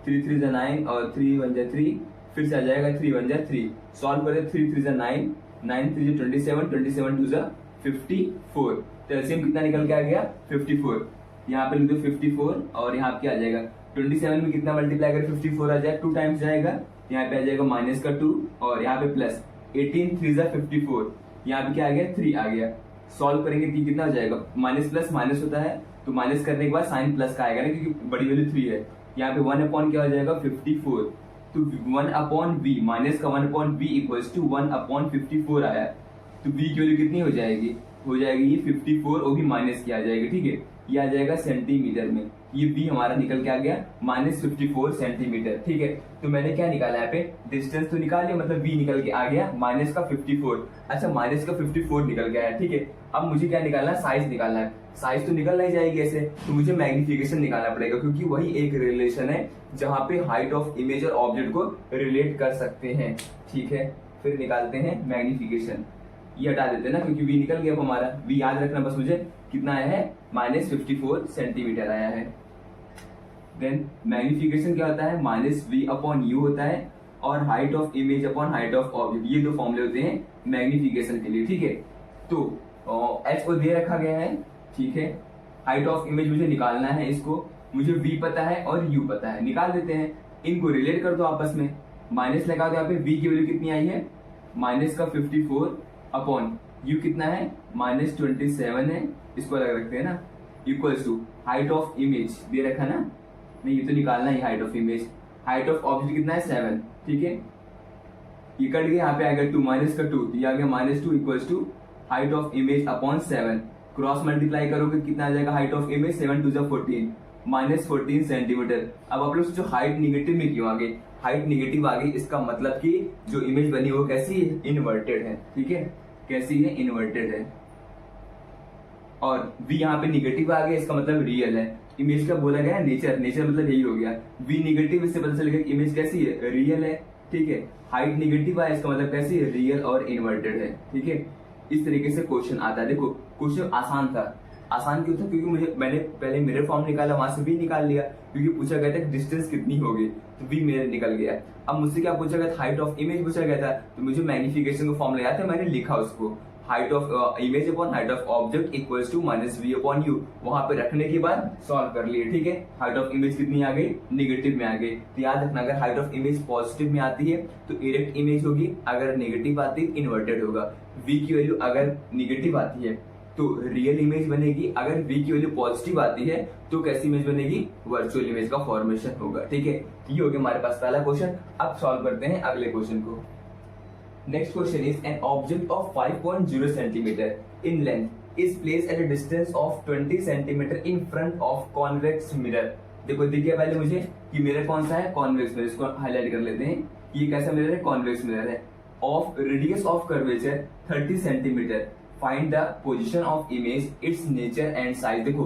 3 3 जा 9 और 3 1 जा 3, फिर से आ जाएगा 3 1 जा 3। सॉल्व करें, 3 3 जा 9, 9 3 जा 27, 27 2 जा 54, तो एलसीएम कितना निकल के आ गया 54। यहाँ पे लिख दो 54, और यहाँ पे क्या आ जाएगा 27 में कितना मल्टीप्लाई कर 54 आ जाएगा, 2 टाइम्स जाएगा, यहाँ पे आ जाएगा माइनस का 2 और यहाँ पे प्लस 18 3 जा 54, यहाँ पे क्या आ गया 3 आ गया। सॉल्व करेंगे तो कितना हो जाएगा, माइनस प्लस माइनस होता है, तो माइनस करने के बाद साइन प्लस का आएगा ना, क्योंकि बड़ी वैल्यू 3 है। यहाँ पे 1/, क्या हो जाएगा 54, तो 1/v, माइनस का 1/v इक्वल्स टू 1/54 आया, तो v की वैल्यू कितनी हो जाएगी ये 54, वो भी माइनस की आ जाएगी, ठीक है। ये आ जाएगा सेंटीमीटर में, ये v हमारा निकल के आ गया -54 सेंटीमीटर, ठीक है। तो मैंने क्या निकाला यहाँ पे, डिस्टेंस तो निकाल लिया, मतलब v निकल के आ गया माइनस का 54। अच्छा, माइनस का 54 निकल गया है, ठीक है। अब मुझे क्या निकालना है, साइज निकालना है। साइज तो निकल नहीं जाएगी ऐसे, तो मुझे मैग्निफिकेशन निकालना पड़ेगा, क्योंकि वही एक रिलेशन है जहाँ पे हाइट ऑफ इमेज और ऑब्जेक्ट को रिलेट कर सकते हैं, ठीक है। फिर निकालते हैं मैग्निफिकेशन, ये हटा देते हैं ना, क्योंकि v निकल गया हमारा। v याद रखना बस मुझे, कितना आया है -54 सेंटीमीटर आया है। देन मैग्निफिकेशन क्या होता है, -v/u होता है, और height of image upon height of object, ये दो फॉर्मूले होते हैं मैग्निफिकेशन के लिए, ठीक है। तो एच को दे रखा गया है, ठीक है। हाइट ऑफ इमेज मुझे निकालना है, इसको मुझे v पता है और u पता है, निकाल देते हैं। इनको रिलेट कर दो आपस में, माइनस लगा दो। यहाँ पे v की वैल्यू कितनी आई है, माइनस का 54 अपॉन u कितना है, -27 है, इसको अलग रखते हैं ना, equals to height of image दे रखा ना, नहीं ये तो निकालना ही height of image. Height of object कितना है 7, ठीक है। ये कट गया, यहाँ पे आएगा 2 माइनस का 2, ये आ गया -2 equals to height of image upon 7। Cross multiply करोगे कितना आ जाएगा, हाइट ऑफ इमेज 7 2 14 -14 सेंटीमीटर। अब आप लोग सोचो हाइट निगेटिव में क्यों आ गई, हाइट निगेटिव आ गई, इसका मतलब कि जो इमेज बनी वो कैसी है, इन्वर्टेड है, ठीक है। कैसी है, इन्वर्टेड है। और v यहाँ पे निगेटिव आ गया, इसका मतलब रियल है। इमेज का बोला गया है नेचर, नेचर मतलब यही हो गया, v निगेटिव, इससे पता चलेगा इमेज कैसी है, रियल है, ठीक है। हाइट निगेटिव आया, इसका मतलब कैसी है, रियल और इन्वर्टेड है, ठीक है। इस तरीके से क्वेश्चन आता है। देखो क्वेश्चन आसान था, आसान क्यों था, क्योंकि मैंने पहले मिरर फॉर्म निकाला, वहां से v निकाल लिया, क्योंकि पूछा गया था डिस्टेंस कितनी होगी, तो v मेरे निकल गया। अब मुझसे क्या पूछा गया था, हाइट ऑफ इमेज पूछा गया था, तो मुझे मैग्निफिकेशन का फॉर्मूला याद था, मैंने लिखा उसको, height of image upon height of object equals to -v upon u। वहां पे रखने के बाद सॉल्व कर लिए, ठीक है। हाइट ऑफ इमेज कितनी आ गई, निगेटिव में आ गई। तो याद रखना, अगर हाइट ऑफ इमेज पॉजिटिव में आती है तो इरेक्ट इमेज होगी, अगर नेगेटिव आती है इन्वर्टेड होगा। v की वैल्यू अगर निगेटिव आती है तो रियल इमेज बनेगी, अगर v की वैल्यू पॉजिटिव आती है तो कैसी इमेज बनेगी, वर्चुअल इमेज का फॉर्मेशन होगा, ठीक है। ये हो गया हमारे पास पहला क्वेश्चन। अब सॉल्व करते हैं अगले क्वेश्चन को। Next question is an object of 5.0 centimeter in length is placed at a distance of 20 centimeter in front of convex mirror। देखो दिखिए पहले मुझे कि मिरर कौन सा है, कॉन्वेक्स मिरर, इसको हाईलाइट कर लेते हैं। ये कैसा मिरर है, कॉन्वेक्स मिरर है। Of radius of curvature 30 centimetre, find the position of image, it's nature and size. देखो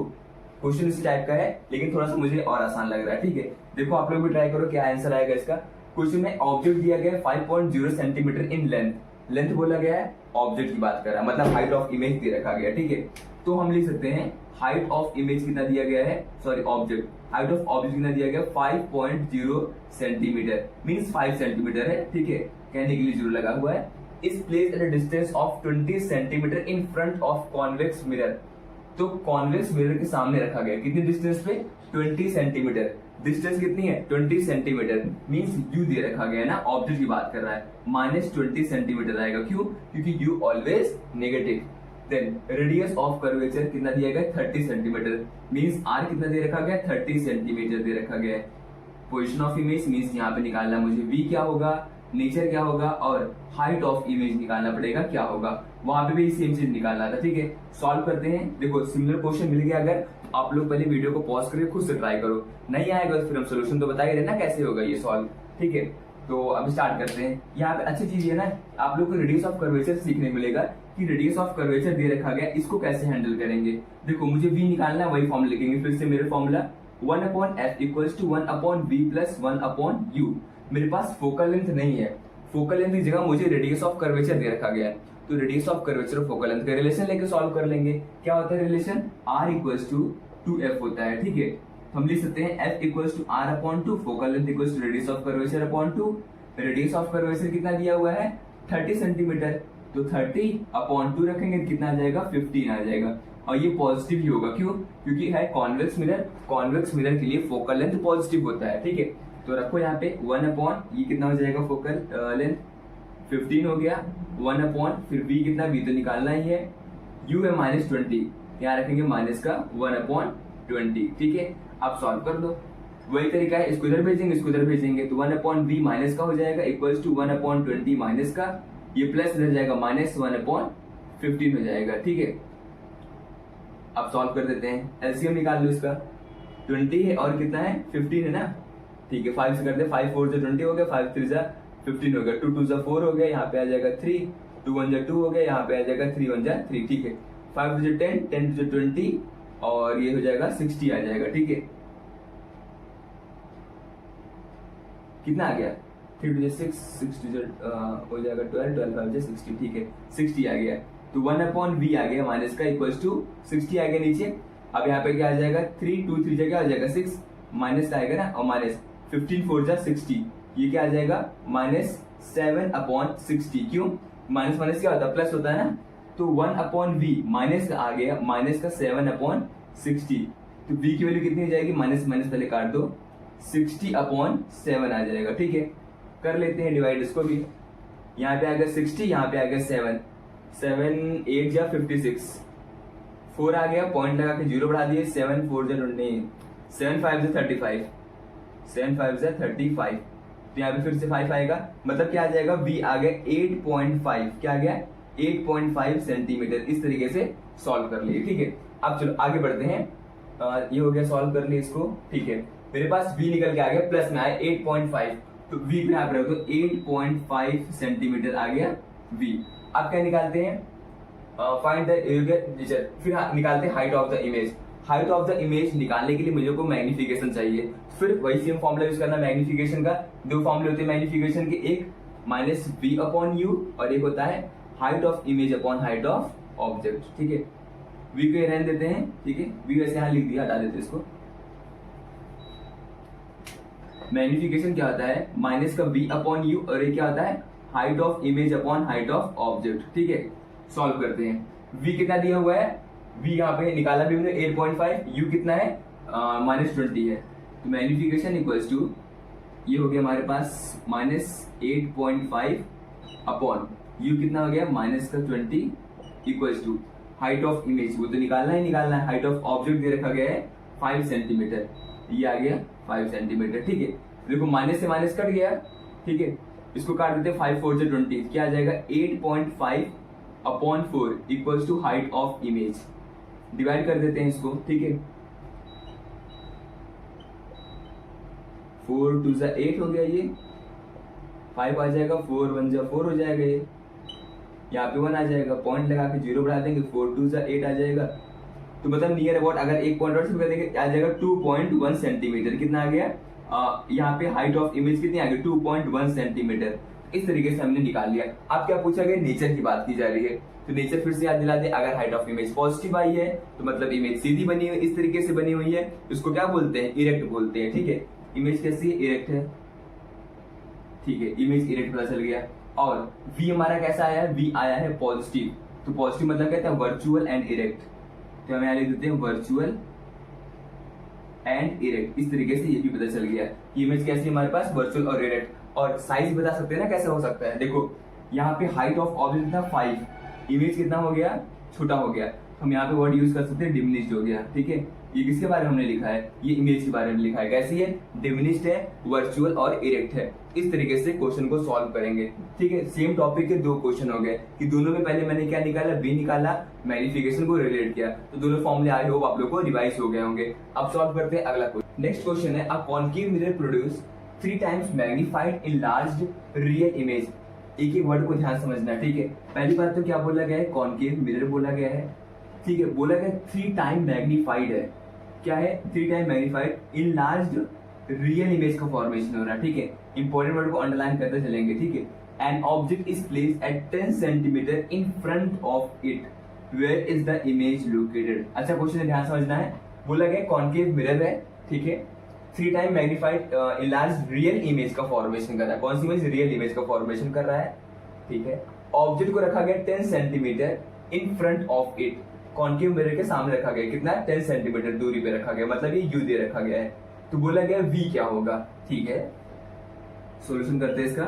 क्वेश्चन इस टाइप का है, लेकिन थोड़ा सा मुझे और आसान लग रहा है, ठीक है। देखो आप लोग भी ट्राई करो क्या आंसर आएगा इसका। क्वेश्चन में ऑब्जेक्ट दिया गया है 5.0 सेंटीमीटर इन लेंथ, लेंथ बोला गया है, ऑब्जेक्ट की बात कर रहा है, मतलब हाइट ऑफ इमेज दे रखा गया, ठीक है। तो हम लिख सकते हैं हाइट ऑफ इमेज कितना दिया गया है, sorry object, height of object कितना दिया गया, 5.0 सेंटीमीटर, मीन्स 5 सेंटीमीटर है, ठीक है। कहने के लिए जीरो लगा हुआ है। इस place at a distance of 20 centimetre in front of convex mirror. तो कॉन्वेक्स मिरर के सामने रखा गया, कितनी डिस्टेंस पे, 20 सेंटीमीटर। डिस्टेंस कितनी है, 20 सेंटीमीटर, मींस u दे रखा गया है ना, ऑब्जेक्ट की बात कर रहा है, -20 सेंटीमीटर आएगा। क्यों, क्योंकि u always negative. Then radius of curvature कितना दिया गया, 30 सेंटीमीटर, मींस r कितना दे रखा गया, 30 सेंटीमीटर दे रखा गया है। पोजीशन ऑफ इमेज मींस यहाँ पे निकालना मुझे v क्या होगा, नेचर क्या होगा, और हाइट ऑफ इमेज निकालना पड़ेगा क्या होगा, वहां पे भी सेम चीज निकालना था, ठीक है। सॉल्व करते हैं। देखो सिमिलर क्वेश्चन मिल गया, अगर आप लोग पहले वीडियो को पॉज करके खुद से ट्राई करो, नहीं आएगा तो फिर हम सोल्यूशन तो बताइए ना कैसे होगा ये सॉल्व, ठीक है। तो अब स्टार्ट करते हैं। यहाँ पे अच्छी चीज है ना, आप लोग को रेडियस ऑफ कर्वेचर सीखने मिलेगा कि रेडियस ऑफ कर्वेचर दे रखा गया, इसको कैसे हैंडल करेंगे। देखो मुझे v निकालना है, वही फॉर्मूला लिखेंगे फिर से, मेरे formula 1/f equals to 1/v plus 1/u। मेरे पास फोकल लेंथ नहीं है, फोकल लेंथ की जगह मुझे रेडियस ऑफ कर्वेचर दे रखा गया है, तो रेडियस ऑफ कर्वेचर और फोकल लेंथ का रिलेशन लेके सॉल्व कर लेंगे। क्या होता है relation, r equals to 2f होता है, ठीक है। हम लिख सकते हैं f equals to r/2, focal length equals to radius of curvature upon 2। Radius of curvature कितना दिया हुआ है, 30 सेंटीमीटर, तो 30/2 रखेंगे कितना आ जाएगा, 15 आ जाएगा। और ये पॉजिटिव ही होगा, क्यों, क्योंकि है कॉन्वेक्स मिरर, कॉन्वेक्स मिरर के लिए फोकल लेंथ पॉजिटिव होता है, ठीक है। तो रखो यहाँ पे 1/, ये कितना हो जाएगा, फोकल लेंथ 15 हो गया, 1/, फिर v कितना, v तो निकालना ही है, u है -20, यहाँ रखेंगे माइनस का 1/20, ठीक है। अब सॉल्व कर दो, वही तरीका है, इसको इधर भेजेंगे, इसको इधर भेजेंगे, तो 1/v माइनस का हो जाएगा इक्वल्स टू 1/20 माइनस का, ये प्लस इधर जाएगा, -1/15 हो जाएगा, ठीक है। अब सॉल्व कर देते हैं, एलसीएम निकाल लो इसका, 20 है और कितना है, 15 है ना, ठीक है। 5 से करते हैं, 5 4 से 20 हो गया, 5 3 से 15 हो गया, 2 2 से 4 हो गया, यहाँ पे आ जाएगा 3, 2 1 से 2 हो गया, यहाँ पे आ जाएगा 3 1 से 3, ठीक है। 5 2 से 10, 10 2 से 20, और ये हो जाएगा 60 आ जाएगा, ठीक है। कितना आ गया, 3 2 से 6, 6 2 से हो जाएगा 12, 12 5 से 60, ठीक है, 60 आ गया। तो 1/v आ गया माइनस का इक्वल्स टू 60 आ गया नीचे। अब यहाँ पे क्या आ जाएगा, 3 2 3 से क्या हो जाएगा 6, माइनस आएगा ना, और माइनस 15 4 जा 60, ये क्या आ जाएगा, -7/60। क्यों, माइनस माइनस क्या होता है, प्लस होता है ना, तो 1/v माइनस का आ गया माइनस का 7/60, तो v की वैल्यू कितनी हो जाएगी, माइनस माइनस पहले काट दो, 60/7 आ जाएगा। ठीक है, कर लेते हैं डिवाइड इसको भी। यहाँ पे आ गया 60, यहाँ पे आ गया 7, 7 8 जा 56, 4 आ गया, पॉइंट लगा के 0 बढ़ा दिए, 7 4 जा 20, 7 5 जा 35, 7 5 जा 35, तो यहाँ पे फिर से 5 आएगा, मतलब क्या आ जाएगा, v आ गया 8.5, क्या आ गया 8.5 सेंटीमीटर। इस तरीके से सॉल्व कर लिए। ठीक है, अब चलो आगे बढ़ते हैं। ये हो गया, सॉल्व कर लिए इसको। ठीक है, मेरे पास v निकल के आ गया, प्लस में आया 8.5, तो v पे यहाँ पर रखो, 8.5 सेंटीमीटर आ गया v। अब क्या निकालते हैं, फाइंड द, फिर निकालते हैं height of the image. Height of the image निकालने के लिए मुझे को मैग्निफिकेशन चाहिए, फिर वही सेम फॉर्मूला यूज करना मैग्निफिकेशन का। दो फॉर्मूले होते हैं मैग्निफिकेशन के, एक माइनस v अपॉन यू और एक होता है height of image upon height of object. ठीक है, v को रहने देते हैं। ठीक है, v वैसे यहाँ लिख दिया, हटा देते इसको। मैग्निफिकेशन क्या होता है, माइनस का v अपॉन यू और ये क्या होता है, height of image upon height of object. ठीक है, सॉल्व करते हैं। v कितना दिया हुआ है, v यहाँ पे निकाला भी हमने 8.5, u कितना है -20 है, तो मैग्निफिकेशन इक्वल्स टू ये हो गया हमारे पास -8.5 अपॉन u कितना हो गया -20 equals to height of image, वो तो निकालना ही निकालना है, हाइट ऑफ ऑब्जेक्ट दे रखा गया है 5 सेंटीमीटर, ये आ गया 5 सेंटीमीटर। ठीक है, देखो माइनस से माइनस कट गया। ठीक है, इसको काट देते हैं, 5 4 से 20, क्या आ जाएगा 8.5 upon 4 equals to height of image. Divide कर देते हैं इसको। ठीक है, 4 2 जा 8 हो गया, ये 5 आ जाएगा, 4 1 जा 4 हो जाएगा, ये यहाँ पे 1 आ जाएगा, पॉइंट लगा के 0 बढ़ा देंगे, 4 2 जा 8 आ जाएगा, तो मतलब नियर अबाउट अगर एक पॉइंट और कर देंगे आ जाएगा 2.1 सेंटीमीटर। कितना आ गया, यहाँ पे हाइट ऑफ इमेज कितनी आ गई 2.1 सेंटीमीटर। इस तरीके से हमने निकाल लिया। अब क्या पूछा गया, नेचर की बात की जा रही है, तो नेचर फिर से याद दिला दे। अगर हाइट ऑफ इमेज पॉजिटिव आई है तो मतलब इमेज सीधी बनी हुई, इस तरीके से बनी हुई है, इसको क्या बोलते हैं, इरेक्ट बोलते हैं। ठीक है, इमेज कैसी है, इरेक्ट है। ठीक है, इमेज इरेक्ट पता चल गया। और v हमारा कैसा आया है, v आया है पॉजिटिव, तो पॉजिटिव मतलब कहते हैं वर्चुअल एंड इरेक्ट, तो हम यहाँ लिख देते हैं वर्चुअल एंड इरेक्ट। इस तरीके से ये भी पता चल गया इमेज कैसी है हमारे पास, वर्चुअल और इरेक्ट। और साइज बता सकते हैं ना कैसे हो सकता है, देखो यहाँ पे हाइट ऑफ ऑब्जेक्ट था 5, इमेज कितना हो गया, छोटा हो गया, हम यहाँ पे वर्ड यूज कर सकते हैं डिमिनिश्ड हो गया। ठीक है, ये किसके बारे में हमने लिखा है, ये इमेज के बारे में लिखा है। कैसी है, डिमिनिश्ड है, वर्चुअल और इरेक्ट है। इस तरीके से क्वेश्चन को सॉल्व करेंगे। ठीक है, सेम टॉपिक के दो क्वेश्चन हो गए कि दोनों में पहले मैंने क्या निकाला, v निकाला, मैग्निफिकेशन को रिलेट किया, तो दोनों फॉर्मूले आई होप आप लोग को रिवाइज हो गए होंगे। अब सॉल्व करते हैं अगला क्वेश्चन। नेक्स्ट क्वेश्चन है, a concave mirror produce 3 times magnified enlarged real image. एक एक वर्ड को ध्यान समझना है। ठीक है, पहली बात तो क्या बोला गया है, कॉन्केव मिरर बोला गया है। ठीक है, बोला गया 3 टाइम मैग्नीफाइड है, क्या है 3 time magnified enlarged real image का फॉर्मेशन हो रहा है। ठीक है, इंपॉर्टेंट वर्ड को अंडरलाइन करते चलेंगे। ठीक है, an object is placed at 10 centimetre in front of it, where is the image located. अच्छा क्वेश्चन ध्यान समझना है, बोला गया कॉन्केव मिरर है। ठीक है, 3 time magnified enlarged real image का फॉर्मेशन कर रहा है। कौन सी इमेज, रियल इमेज का फॉर्मेशन कर रहा है। ठीक है, ऑब्जेक्ट को रखा गया 10 centimetre in front of it, concave mirror के सामने रखा गया, कितना 10 सेंटीमीटर दूरी पे रखा गया, मतलब ये यू दे रखा गया है। तो बोला गया v क्या होगा। ठीक है, सॉल्यूशन करते हैं इसका।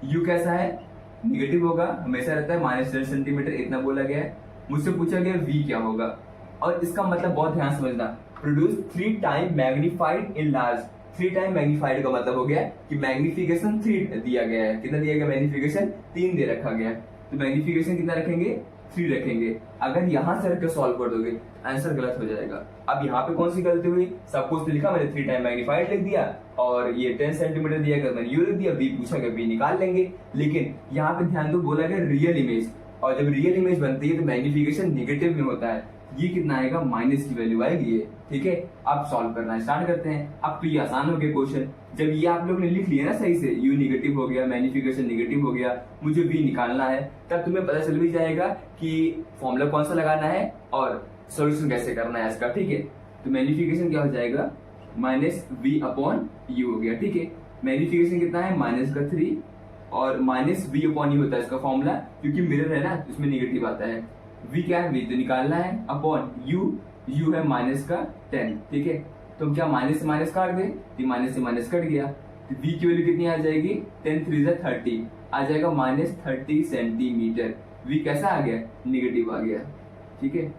u कैसा है, निगेटिव होगा, हमेशा रहता है, -10 सेंटीमीटर इतना बोला गया है। मुझसे पूछा गया v क्या होगा, और इसका मतलब बहुत ध्यान समझना, produce 3 time magnified enlarged। 3 time magnified का मतलब हो गया कि मैग्निफिकेशन 3 दिया गया है। कितना दिया गया, मैग्निफिकेशन 3 दे रखा गया, तो मैग्निफिकेशन कितना रखेंगे, 3 रखेंगे। अगर यहां से रख के सॉल्व कर दोगे आंसर गलत हो जाएगा। अब यहाँ पे कौन सी गलती हुई, सब कुछ तो लिखा मैंने, 3 टाइम मैग्नीफाइड लिख दिया और ये 10 सेंटीमीटर दिया गया, मैंने यू लिख दिया, v पूछा गया, v निकाल लेंगे। लेकिन यहाँ पे ध्यान दो, बोला गया रियल इमेज, और जब रियल इमेज बनती है तो मैग्निफिकेशन निगेटिव में होता है, ये कितना आएगा, माइनस की वैल्यू आएगी ये। ठीक है, अब सॉल्व करना स्टार्ट करते हैं। अब तो ये आसान हो गया क्वेश्चन, जब ये आप लोग ने लिख लिया ना सही से, u निगेटिव हो गया, मैग्निफिकेशन निगेटिव हो गया, मुझे v निकालना है, तब तुम्हें पता चल भी जाएगा कि फॉर्मूला कौन सा लगाना है और सॉल्यूशन कैसे करना है इसका। ठीक है, तो मैग्निफिकेशन क्या हो जाएगा, -v अपॉन u हो गया। ठीक है, मैग्निफिकेशन कितना है, -3 और -v अपॉन u होता है इसका फॉर्मूला, क्योंकि मिरर है ना उसमें निगेटिव आता है। v क्या है, v तो निकालना है, अपॉन u है माइनस का 10, ठीक है। तो हम क्या माइनस से माइनस काट दें, तो माइनस से माइनस कट गया, तो v की वैल्यू कितनी आ जाएगी, 10 3 30 आ जाएगा -30 सेंटीमीटर। v कैसा आ गया, निगेटिव आ गया, ठीक है,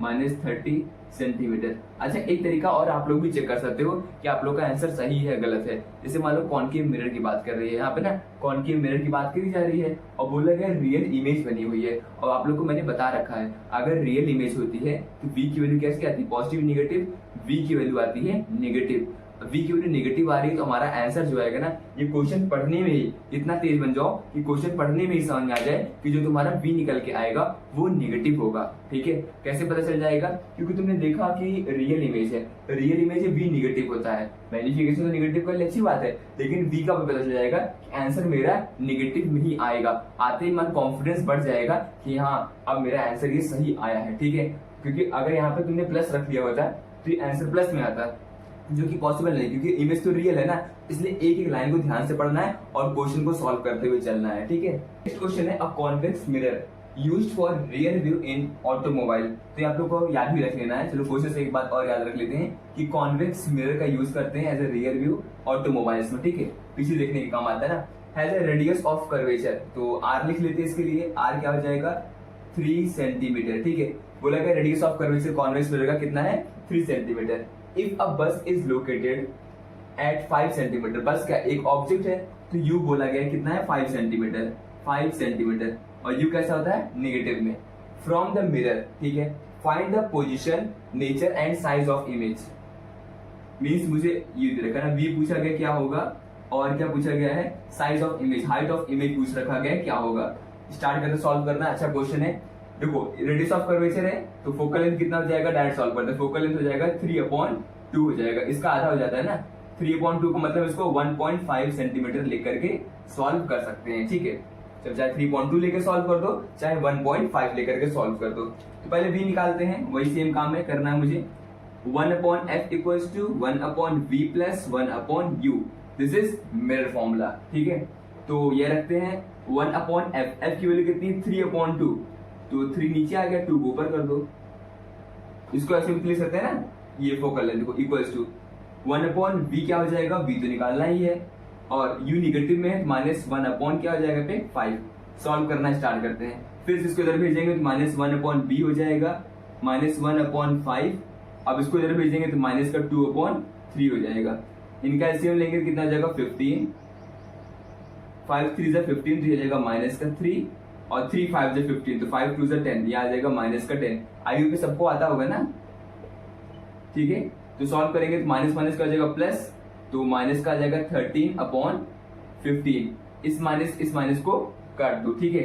-30 सेंटीमीटर। अच्छा, एक तरीका और आप लोग भी चेक कर सकते हो कि आप लोग का आंसर सही है गलत है। जैसे मान लो कॉनकेव मिरर की बात कर रही है, यहाँ पे ना कॉनकेव मिरर की बात करी जा रही है और बोला गया रियल इमेज बनी हुई है, और आप लोग को मैंने बता रखा है अगर रियल इमेज होती है तो v की वैल्यू कैसे आती है, पॉजिटिव निगेटिव, v की वैल्यू आती है निगेटिव। v की वैल्यू निगेटिव आ रही है तो हमारा आंसर जो आएगा ना, ये क्वेश्चन पढ़ने में ही इतना तेज बन जाओ कि क्वेश्चन पढ़ने में ही समझ में आ जाए कि जो तुम्हारा v निकल के आएगा वो निगेटिव होगा, ठीक है। कैसे पता चल जाएगा, क्योंकि तुमने देखा कि रियल इमेज है, रियल इमेज है, v निगेटिव होता है, मैग्निफिकेशन तो निगेटिव कर ले, अच्छी बात है, लेकिन v का भी पता चल जाएगा कि आंसर मेरा निगेटिव में ही आएगा। आते ही मन कॉन्फिडेंस बढ़ जाएगा कि हाँ अब मेरा आंसर ये सही आया है, ठीक है। क्योंकि अगर यहाँ पे तुमने प्लस रख दिया होता तो ये आंसर प्लस में आता, जो कि पॉसिबल नहीं, क्योंकि इमेज तो रियल है ना, इसलिए एक एक लाइन को ध्यान से पढ़ना है और क्वेश्चन को सॉल्व करते हुए चलना है, ठीक है। नेक्स्ट क्वेश्चन है, a convex mirror used for rear view in automobile. तो ये आप लोग को याद भी रख लेना है। चलो क्वेश्चन से एक बात और याद रख लेते हैं कि कॉन्वेक्स मिरर का यूज करते हैं as a rear view automobiles में, ठीक है, पीछे देखने के काम आता है ना। Has a radius of curvature, तो आर लिख लेते हैं इसके लिए, आर क्या हो जाएगा 3 सेंटीमीटर, ठीक है। बोला गया radius of curvature convex mirror का कितना है, 3 सेंटीमीटर। इफ अ बस इज लोकेटेड एट 5 सेंटीमीटर, बस क्या एक ऑब्जेक्ट है, तो यू बोला गया कितना है 5 सेंटीमीटर, 5 सेंटीमीटर, और यू कैसा होता है निगेटिव में। फ्रॉम द मिरर, ठीक है, find the position, nature and size of image. Means मुझे ये दे रखा ना, वी पूछा गया क्या होगा, और क्या पूछा गया है, size of image, height of image पूछ रखा गया क्या होगा। स्टार्ट करके सॉल्व करना, अच्छा क्वेश्चन है। देखो रेडियस ऑफ कर्वेचर है तो फोकल लेंथ कितना हो जाएगा, डायरेक्ट सॉल्व करते हैं, फोकल लेंथ हो जाएगा 3/2 हो जाएगा, इसका आधा हो जाता है ना, 3/2 का मतलब इसको 1.5 सेंटीमीटर लिख करके सॉल्व कर सकते हैं, ठीक है। जब चाहे 3/2 लेकर सॉल्व कर दो, चाहे 1.5 लेकर के सॉल्व कर दो। तो पहले v निकालते हैं, वही सेम काम है, करना है मुझे 1/f equals to 1/v plus 1/u, this is mirror formula, ठीक है। तो ये रखते हैं 1/f, f की वैल्यू कितनी 3/2, तो 3 नीचे आ गया, 2 को ऊपर कर दो, इसको ऐसे भी लिख सकते हैं ना, ये फोकल लेंथ को इक्वल्स टू 1/v क्या हो जाएगा, v तो निकालना ही है, और u निगेटिव में है तो -1 क्या हो जाएगा पे 5। सॉल्व करना स्टार्ट करते हैं, फिर इसको इधर भेजेंगे तो -1/b हो जाएगा, -1/5। अब इसको इधर भेजेंगे तो माइनस का 2/3 हो जाएगा। इनका एलसीएम लेंगे कितना हो जाएगा 15, 5 3 15, तो ये जाएगा -3, और 3 5 15, तो 5 2 10, ये आ जाएगा -10। आयु पे सबको आता होगा ना, ठीक है। तो सॉल्व करेंगे तो माइनस माइनस का आ जाएगा प्लस, तो माइनस का आ जाएगा 13/15। इस माइनस को काट दो, ठीक है।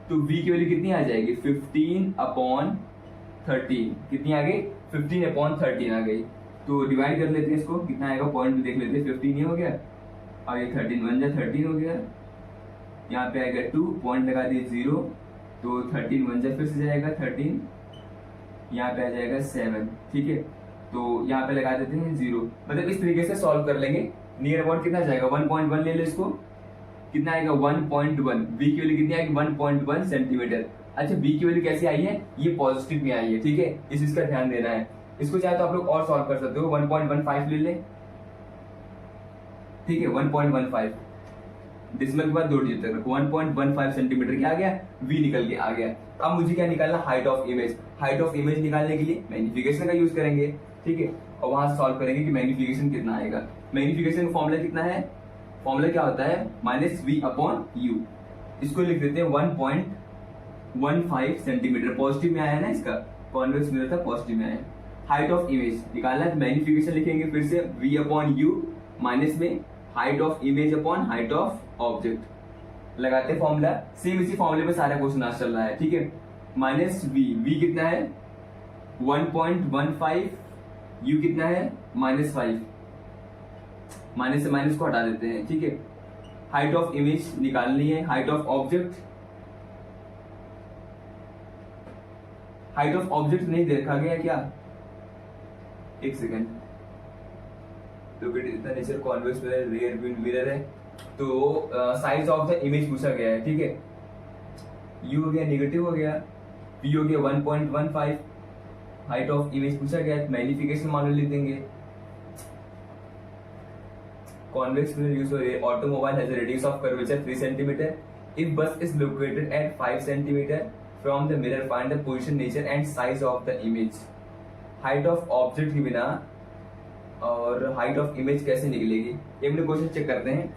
तो v की वैल्यू कितनी आ जाएगी 15/13, कितनी आ गई 15/13 आ गई। तो डिवाइड कर लेते हैं इसको, कितना आएगा पॉइंट भी देख लेते हैं, 15 ये हो गया और ये 13 1 13 हो गया, यहाँ पे आएगा 2, पॉइंट लगा दिए 0, तो 13 1 फिर से जाएगा 13, यहाँ पे आ जाएगा 7, ठीक है। तो यहाँ पे लगा देते हैं 0, मतलब इस तरीके से सॉल्व कर लेंगे। नियर अबाउट कितना जाएगा 1.1 ले लो इसको, कितना आएगा 1.1, v की वैल्यू कितनी आएगी 1.1 सेंटीमीटर। अच्छा v की वैल्यू कैसी आई है, ये पॉजिटिव में आई है, ठीक है, इस चीज का ध्यान देना है। इसको चाहे तो आप लोग और सॉल्व कर सकते हो, 1.15 ले लें, ठीक है, 1.15 डिसिमल के बाद 2 डिजिट तक 1.15 सेंटीमीटर क्या आ गया, v निकल के आ गया। अब मुझे क्या निकालना, height of image. Height of image निकालने के लिए मैग्निफिकेशन का यूज करेंगे, ठीक है, और वहां सॉल्व करेंगे कि मैग्निफिकेशन कितना आएगा। मैग्निफिकेशन का फॉर्मूला कितना है, फॉर्मूला क्या होता है -v/u। इसको लिख देते हैं 1.15 सेंटीमीटर, पॉजिटिव में आया है ना, इसका कॉन्वेक्स मिरर था पॉजिटिव में आया। हाइट ऑफ इमेज निकालना है, मैग्निफिकेशन लिखेंगे फिर से v/u माइनस में height of image upon height of object, लगाते हैं फॉर्मूला। सेम इसी फॉर्मूले पे सारा क्वेश्चन आज चल रहा है, ठीक है। -v कितना है 1.15, u कितना है -5, माइनस से माइनस को हटा देते हैं, ठीक है। हाइट ऑफ इमेज निकालनी है, height of object, height of object नहीं देखा गया क्या, एक second, nature convex mirror rear view mirror है, तो साइज ऑफ द इमेज पूछा गया है, ठीक है। u हो गया, निगेटिव हो गया, V हो गया 1.15, हाइट ऑफ इमेज पूछा गया है, मैग्निफिकेशन मान लिख देंगे। कॉन्वेक्स मिरर यूज हो रही है, automobile has a radius of curvature 3 centimetre, if bus is located at 5 centimetre from the mirror find the position, nature and size of the image. Height of object के बिना और height of image कैसे निकलेगी, ये अपने question check करते हैं।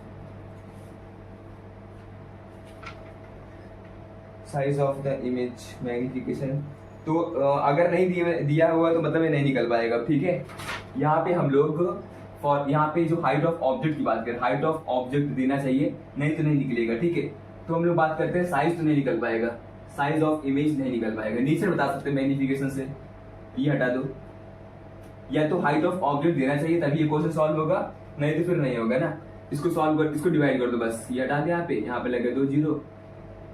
Size of the image, magnification, तो अगर नहीं दिया हुआ तो मतलब ये नहीं निकल पाएगा, ठीक है। यहाँ पे हम लोग यहाँ पे जो हाइट ऑफ ऑब्जेक्ट की बात करें, हाइट ऑफ ऑब्जेक्ट देना चाहिए, नहीं तो नहीं निकलेगा, ठीक है। तो हम लोग बात करते हैं साइज, तो नहीं निकल पाएगा, साइज ऑफ इमेज नहीं निकल पाएगा। नीचे बता सकते हैं मैग्निफिकेशन से, ये हटा दो। या तो हाइट ऑफ ऑब्जेक्ट देना चाहिए तभी ये क्वेश्चन सॉल्व होगा, नहीं तो फिर नहीं होगा ना। इसको सॉल्व कर, इसको डिवाइड कर दो, बस ये हटा दे, यहाँ पे लगे 2 0,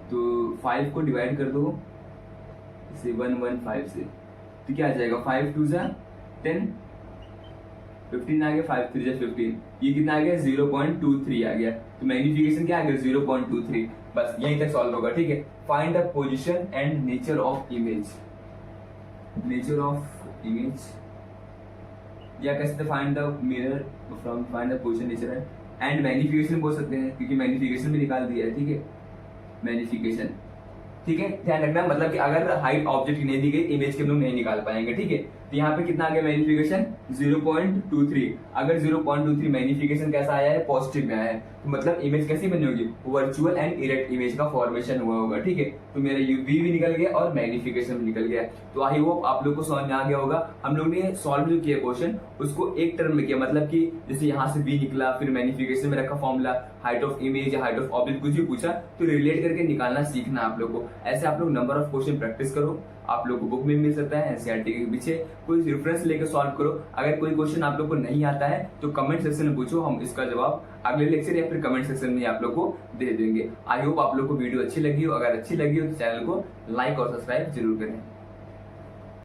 तो 5 को डिवाइड कर दो इसे 115 से, तो क्या आ जाएगा 5 2 जा 10, 15 आ गया, 5 3 जा 15, ये कितना आ गया 0.23 आ गया। तो मैग्निफिकेशन क्या आ गया 0.23, बस यहीं तक सॉल्व होगा, ठीक है। Find the position and nature of image, nature of image, या कैसे find the mirror from, find the position, nature and magnification बोल सकते हैं, क्योंकि मैग्निफिकेशन भी निकाल दिया है, ठीक है। मैग्निफिकेशन, ठीक है, ध्यान रखना, मतलब कि अगर हाइट ऑब्जेक्ट की नहीं दी गई, इमेज के हम लोग नहीं निकाल पाएंगे, ठीक है। तो यहाँ पे कितना आ गया मैग्निफिकेशन 0.23, अगर 0.23 मैग्निफिकेशन कैसा आया है, पॉजिटिव में आया है, तो मतलब इमेज कैसी बनी होगी, वर्चुअल एंड इरेक्ट इमेज का फॉर्मेशन हुआ होगा, ठीक है। तो मेरा वी भी निकल गया और मैग्निफिकेशन भी निकल गया। तो आई होप आप लोग को समझ में आ गया होगा। हम लोग ने सॉल्व जो किया क्वेश्चन, उसको एक टर्म में किया, मतलब कि जैसे यहाँ से वी निकला, फिर मैग्निफिकेशन में रखा फॉर्मूला, हाइट ऑफ इमेज या हाइट ऑफ ऑब्जेक्ट कुछ भी पूछा तो रिलेट करके निकालना सीखना आप लोग को। ऐसे आप लोग नंबर ऑफ क्वेश्चन प्रैक्टिस करो, आप लोग को बुक में मिल सकता है, एनसीईआरटी के पीछे कोई रेफरेंस लेकर सॉल्व करो। अगर कोई क्वेश्चन आप लोग को नहीं आता है तो कमेंट सेक्शन में पूछो, हम इसका जवाब अगले लेक्चर या फिर कमेंट सेक्शन में आप लोग को दे देंगे। आई होप आप लोग को वीडियो अच्छी लगी हो, अगर अच्छी लगी हो तो चैनल को लाइक और सब्सक्राइब जरूर करें।